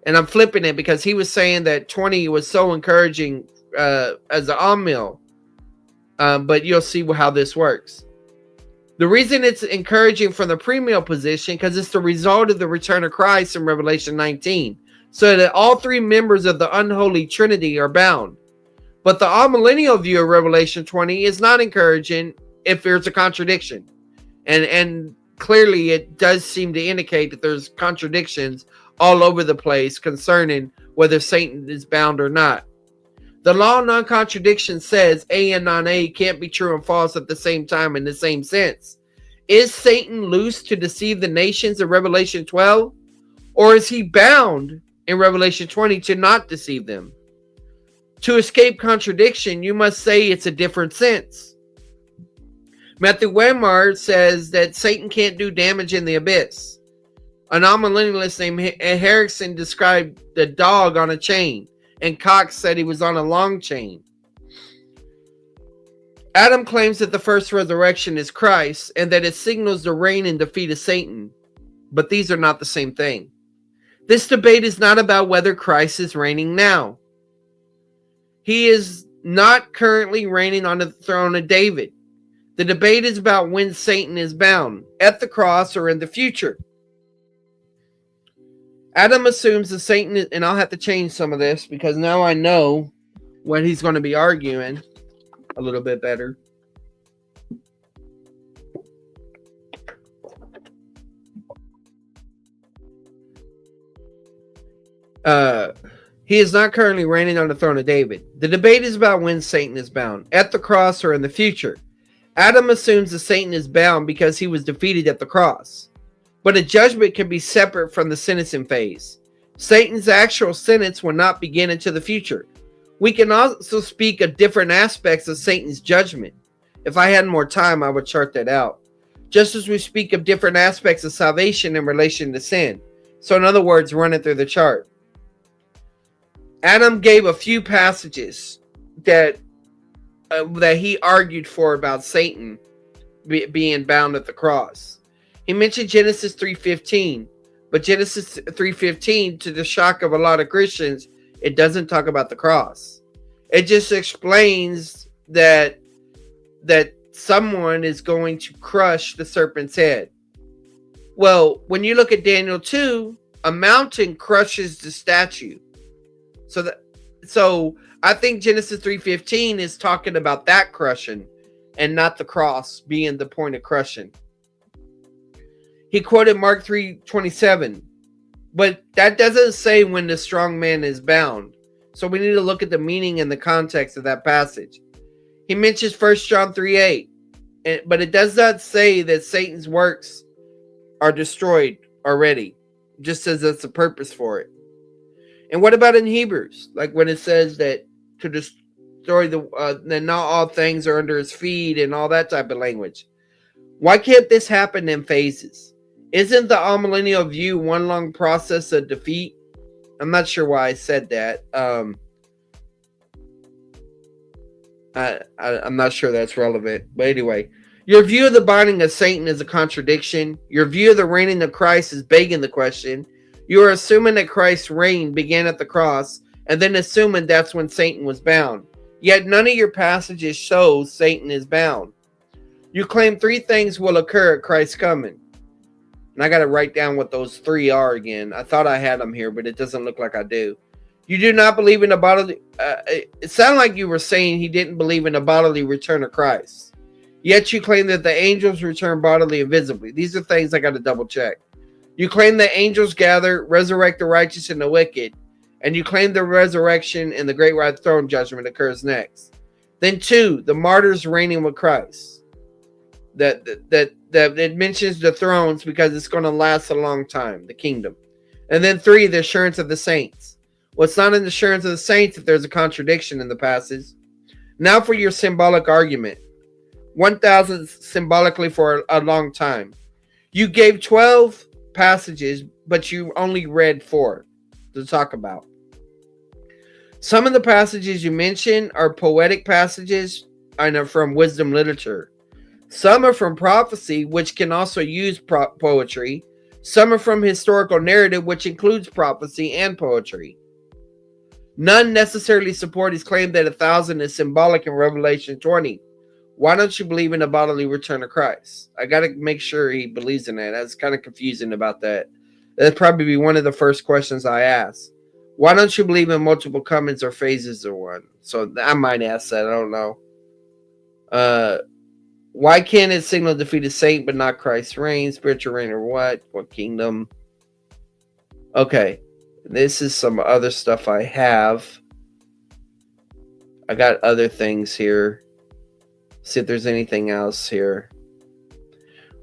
And I'm flipping it because he was saying that 20 was so encouraging as an Amill, but you'll see how this works. The reason it's encouraging from the premill position because it's the result of the return of Christ in Revelation 19. So that all 3 members of the unholy Trinity are bound. But the amillennial view of Revelation 20 is not encouraging if there's a contradiction. And clearly it does seem to indicate that there's contradictions all over the place concerning whether Satan is bound or not. The law of non-contradiction says A and non-A can't be true and false at the same time in the same sense. Is Satan loose to deceive the nations in Revelation 12? Or is he bound in Revelation 20 to not deceive them? To escape contradiction, you must say it's a different sense. Matthew Weimar says that Satan can't do damage in the abyss. An amillennialist named Harrison described the dog on a chain, and Cox said he was on a long chain. Adam claims that the first resurrection is Christ, and that it signals the reign and defeat of Satan. But these are not the same thing. This debate is not about whether Christ is reigning now. He is not currently reigning on the throne of David. The debate is about when Satan is bound, at the cross or in the future. Adam assumes that Satan is, and I'll have to change some of this because now I know what he's going to be arguing a little bit better. He is not currently reigning on the throne of David. The debate is about when Satan is bound, at the cross or in the future. Adam assumes that Satan is bound because he was defeated at the cross. But a judgment can be separate from the sentencing phase. Satan's actual sentence will not begin until the future. We can also speak of different aspects of Satan's judgment. If I had more time, I would chart that out. Just as we speak of different aspects of salvation in relation to sin. So in other words, run it through the chart. Adam gave a few passages that he argued for about Satan being bound at the cross. He mentioned Genesis 3:15, but Genesis 3:15, to the shock of a lot of Christians, it doesn't talk about the cross. It just explains that someone is going to crush the serpent's head. Well, when you look at Daniel 2, a mountain crushes the statue. So I think Genesis 3:15 is talking about that crushing and not the cross being the point of crushing. He quoted Mark 3:27, but that doesn't say when the strong man is bound. So we need to look at the meaning and the context of that passage. He mentions 1 John 3:8, but it does not say that Satan's works are destroyed already. It just says that's the purpose for it. And what about in Hebrews? Like when it says that to destroy that not all things are under his feet and all that type of language. Why can't this happen in phases? Isn't the amillennial view one long process of defeat? I'm not sure why I said that. I'm not sure that's relevant. But anyway, your view of the binding of Satan is a contradiction. Your view of the reigning of Christ is begging the question. You are assuming that Christ's reign began at the cross, and then assuming that's when Satan was bound. Yet none of your passages show Satan is bound. You claim 3 things will occur at Christ's coming. And I got to write down what those 3 are again. I thought I had them here, but it doesn't look like I do. You do not believe in a bodily... it sounded like you were saying he didn't believe in a bodily return of Christ. Yet you claim that the angels return bodily and visibly. These are things I got to double check. You claim that angels gather, resurrect the righteous and the wicked. And you claim the resurrection and the great white throne judgment occurs next. Then 2, the martyrs reigning with Christ. That it mentions the thrones because it's going to last a long time, the kingdom. And then 3, the assurance of the saints. Well, it's not an assurance of the saints if there's a contradiction in the passage. Now for your symbolic argument. 1,000 symbolically for a long time. You gave 12 passages, but you only read 4 to talk about. Some of the passages you mentioned are poetic passages and are from wisdom literature. Some are from prophecy, which can also use poetry. Some are from historical narrative, which includes prophecy and poetry. None necessarily support his claim that 1,000 is symbolic in Revelation 20. Why don't you believe in a bodily return of Christ? I got to make sure he believes in that. That's kind of confusing about that. That'd probably be one of the first questions I ask. Why don't you believe in multiple comings or phases of one? So I might ask that. I don't know. Why can't it signal defeat of Satan but not Christ's reign? Spiritual reign or what? What kingdom? Okay. This is some other stuff I have. I got other things here. See if there's anything else here.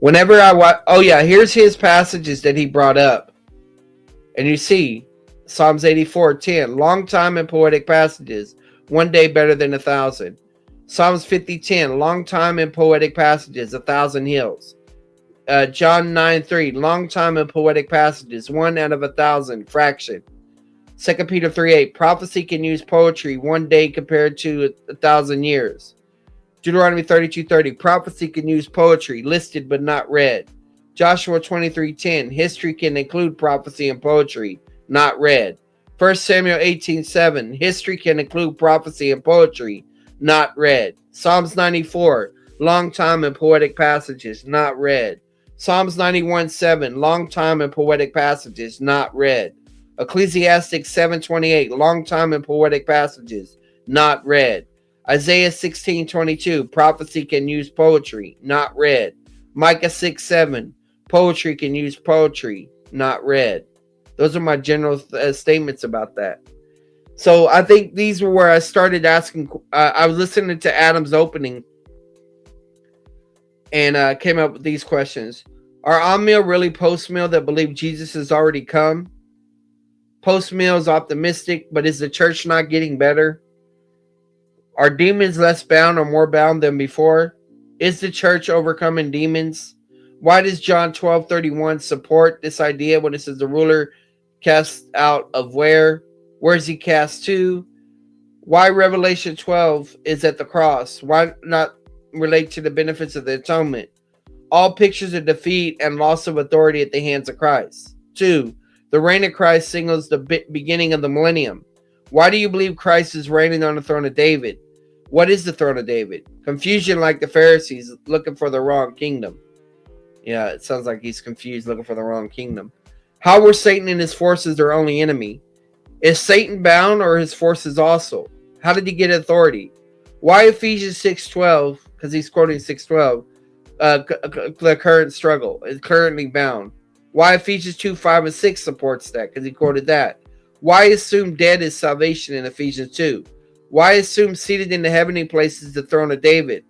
Whenever I watch... Oh yeah, here's his passages that he brought up. And you see... Psalms 84:10, long time and poetic passages, one day better than 1,000. Psalms 50:10, long time and poetic passages, 1,000 hills. John 9:3, long time and poetic passages, 1 out of 1,000, fraction. 2 Peter 3:8, prophecy can use poetry, one day compared to 1,000 years. Deuteronomy 32:30, prophecy can use poetry, listed but not read. Joshua 23:10, history can include prophecy and poetry, not read. 1 Samuel 18:7, history can include prophecy and poetry, not read. Psalms 94, long time and poetic passages, not read. Psalms 91:7, long time and poetic passages, not read. Ecclesiastes 7:28, long time and poetic passages, not read. Isaiah 16:22, prophecy can use poetry, not read. Micah 6:7, poetry can use poetry, not read. Those are my general statements about that. So I think these were where I started asking. I was listening to Adam's opening and came up with these questions. Are Amill really post-mill that believe Jesus has already come? Post-Mill is optimistic, but is the church not getting better? Are demons less bound or more bound than before? Is the church overcoming demons? Why does John 12:31 support this idea when it says the ruler cast out of where? Where is he cast to? Why Revelation 12 is at the cross? Why not relate to the benefits of the atonement? All pictures of defeat and loss of authority at the hands of Christ. 2. The reign of Christ signals the beginning of the millennium. Why do you believe Christ is reigning on the throne of David? What is the throne of David? Confusion like the Pharisees looking for the wrong kingdom. Yeah, it sounds like he's confused looking for the wrong kingdom. How were Satan and his forces their only enemy? Is Satan bound or his forces also? How did he get authority? Why Ephesians 6:12? Because he's quoting 6:12. The current struggle is currently bound. Why Ephesians 2:5 and 6 supports that? Because he quoted that. Why assume dead is salvation in Ephesians 2? Why assume seated in the heavenly places the throne of David?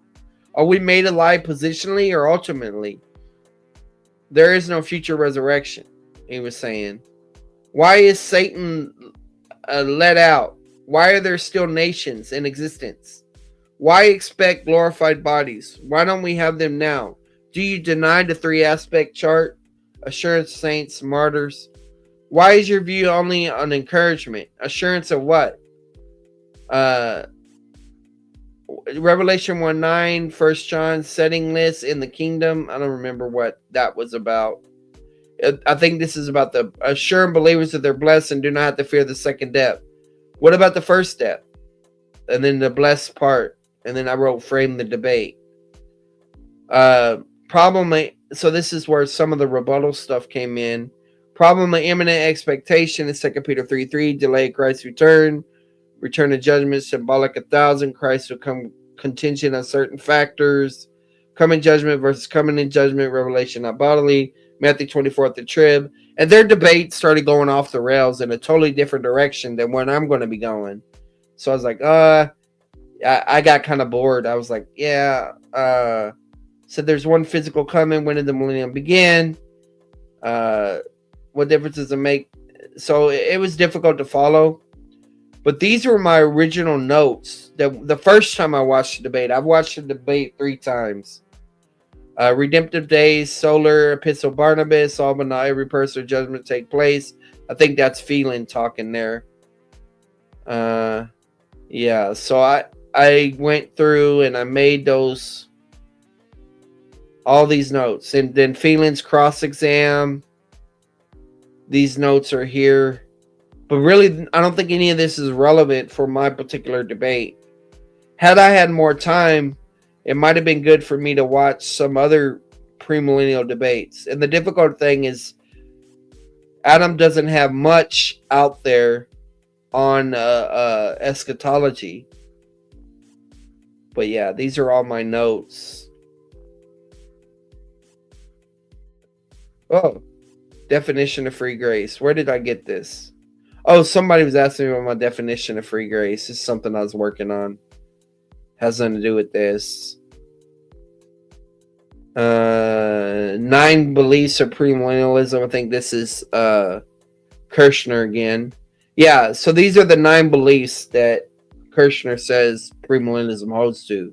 Are we made alive positionally or ultimately? There is no future resurrection, he was saying. Why is Satan let out? Why are there still nations in existence? Why expect glorified bodies? Why don't we have them now? Do you deny the 3-aspect chart? Assurance, saints, martyrs. Why is your view only on encouragement? Assurance of what? Revelation 1:9, 1 John, setting lists in the kingdom. I don't remember what that was about. I think this is about the assuring believers that they're blessed and do not have to fear the second death. What about the first step? And then the blessed part. And then I wrote frame the debate. So this is where some of the rebuttal stuff came in. Problem of imminent expectation in 2 Peter 3:3. Delay Christ's return. Return of judgment, symbolic 1,000. Christ will come contingent on certain factors. Coming judgment versus coming in judgment. Revelation not bodily. Matthew 24 at the trib. And their debate started going off the rails in a totally different direction than when I'm going to be going. So I was like, I got kind of bored. I was like, so there's one physical coming. When did the millennium begin? What difference does it make? So it was difficult to follow. But these were my original notes. The first time I watched the debate, I've watched the debate 3 times. Redemptive Days, Solar, Epistle Barnabas, all but not every person judgment take place. I think that's Phelan talking there. Yeah, so I went through and I made all these notes. And then Phelan's cross-exam. These notes are here. But really, I don't think any of this is relevant for my particular debate. Had I had more time, it might have been good for me to watch some other premillennial debates. And the difficult thing is Adam doesn't have much out there on eschatology. But yeah, these are all my notes. Oh, definition of free grace. Where did I get this? Oh, somebody was asking me about my definition of free grace. This is something I was working on. Has nothing to do with this. 9 beliefs of premillennialism. I think this is Kirshner again. Yeah, so these are the 9 beliefs that Kirshner says premillennialism holds to.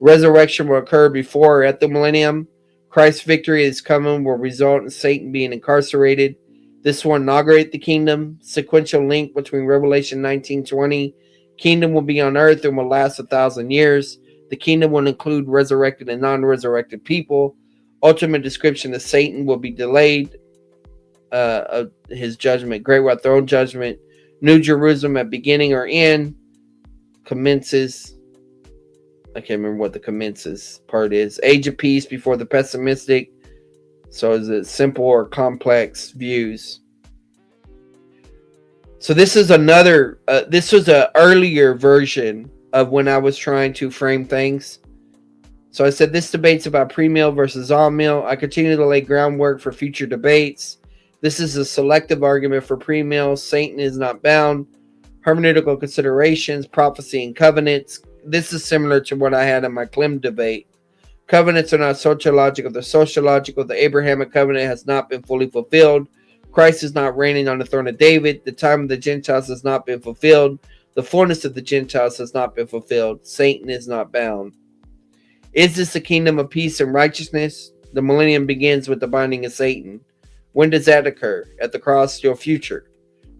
Resurrection will occur before or at the millennium. Christ's victory is coming will result in Satan being incarcerated. This will inaugurate the kingdom. Sequential link between Revelation 19:20. Kingdom will be on earth and will last 1,000 years. The kingdom will include resurrected and non-resurrected people. Ultimate description of Satan will be delayed. Of his judgment. Great white throne judgment. New Jerusalem at beginning or end. Commences. I can't remember what the commences part is. Age of peace before the pessimistic. So is it simple or complex views? So this is another, this was an earlier version of when I was trying to frame things. So I said this debate's about Premill versus Amill. I continue to lay groundwork for future debates. This is a selective argument for Premill. Satan is not bound. Hermeneutical considerations, prophecy and covenants. This is similar to what I had in my Clem debate. Covenants are not sociological, they're sociological. The Abrahamic covenant has not been fully fulfilled. Christ is not reigning on the throne of David. The time of the Gentiles has not been fulfilled. The fullness of the Gentiles has not been fulfilled. Satan is not bound. Is this a kingdom of peace and righteousness? The millennium begins with the binding of Satan. When does that occur? At the cross, your future.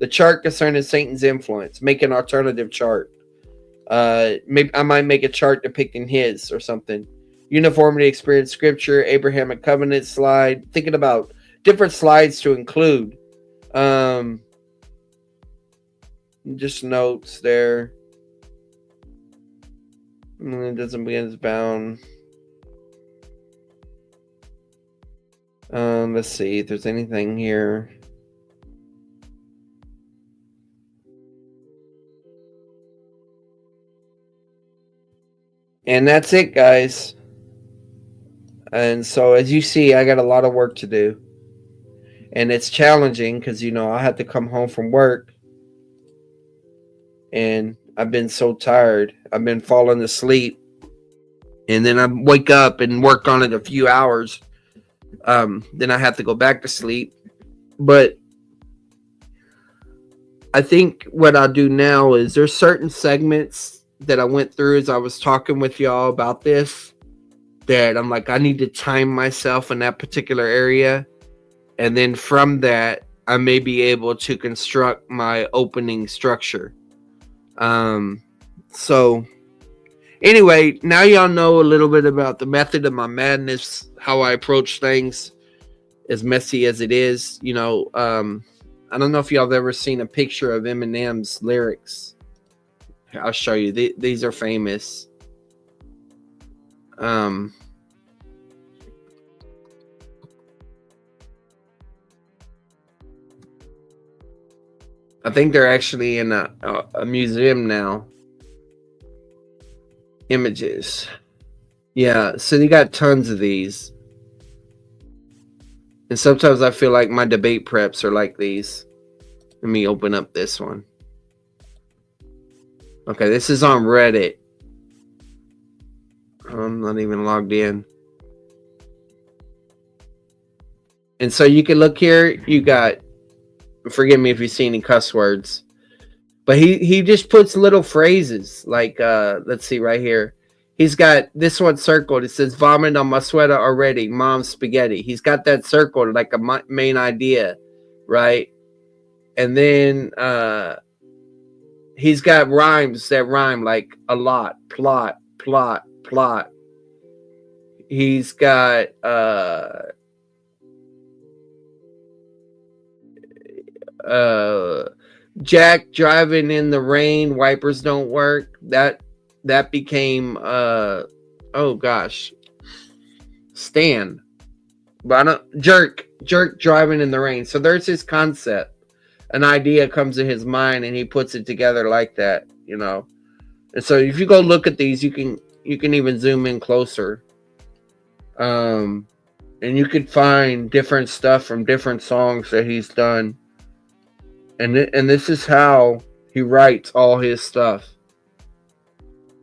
The chart concerning Satan's influence. Make an alternative chart. Maybe I might make a chart depicting his or something. Uniformity, experience, scripture, Abrahamic covenant slide. Thinking about different slides to include. Just notes there. It doesn't begin as bound. Let's see if there's anything here. And that's it, guys. And so, as you see, I got a lot of work to do. And it's challenging because, I have to come home from work. And I've been so tired. I've been falling asleep. And then I wake up and work on it a few hours. Then I have to go back to sleep. But I think what I'll do now is there's certain segments that I went through as I was talking with y'all about this that I'm like, I need to time myself in that particular area. And then from that, I may be able to construct my opening structure. So anyway, now y'all know a little bit about the method of my madness, how I approach things, as messy as it is. I don't know if y'all have ever seen a picture of Eminem's lyrics. I'll show you. These are famous. I think they're actually in a museum now. Images. Yeah, so you got tons of these. And sometimes I feel like my debate preps are like these. Let me open up this one. Okay, this is on Reddit. I'm not even logged in. And so you can look here. You got, forgive me if you see any cuss words, but he just puts little phrases like, let's see right here. He's got this one circled. It says, vomit on my sweater already. Mom's spaghetti. He's got that circled like a main idea, right? And then he's got rhymes that rhyme like a lot, plot, plot, plot. He's got Jack driving in the rain, wipers don't work. That became oh gosh, Stan, but jerk driving in the rain. So there's his concept. An idea comes to his mind and he puts it together like that, And so if you go look at these, you can even zoom in closer. And you could find different stuff from different songs that he's done. And this is how he writes all his stuff.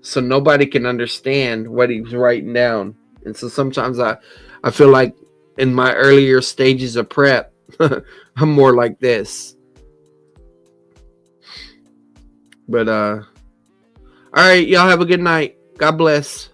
So nobody can understand what he's writing down. And so sometimes I feel like in my earlier stages of prep, I'm more like this. But all right, y'all have a good night. God bless.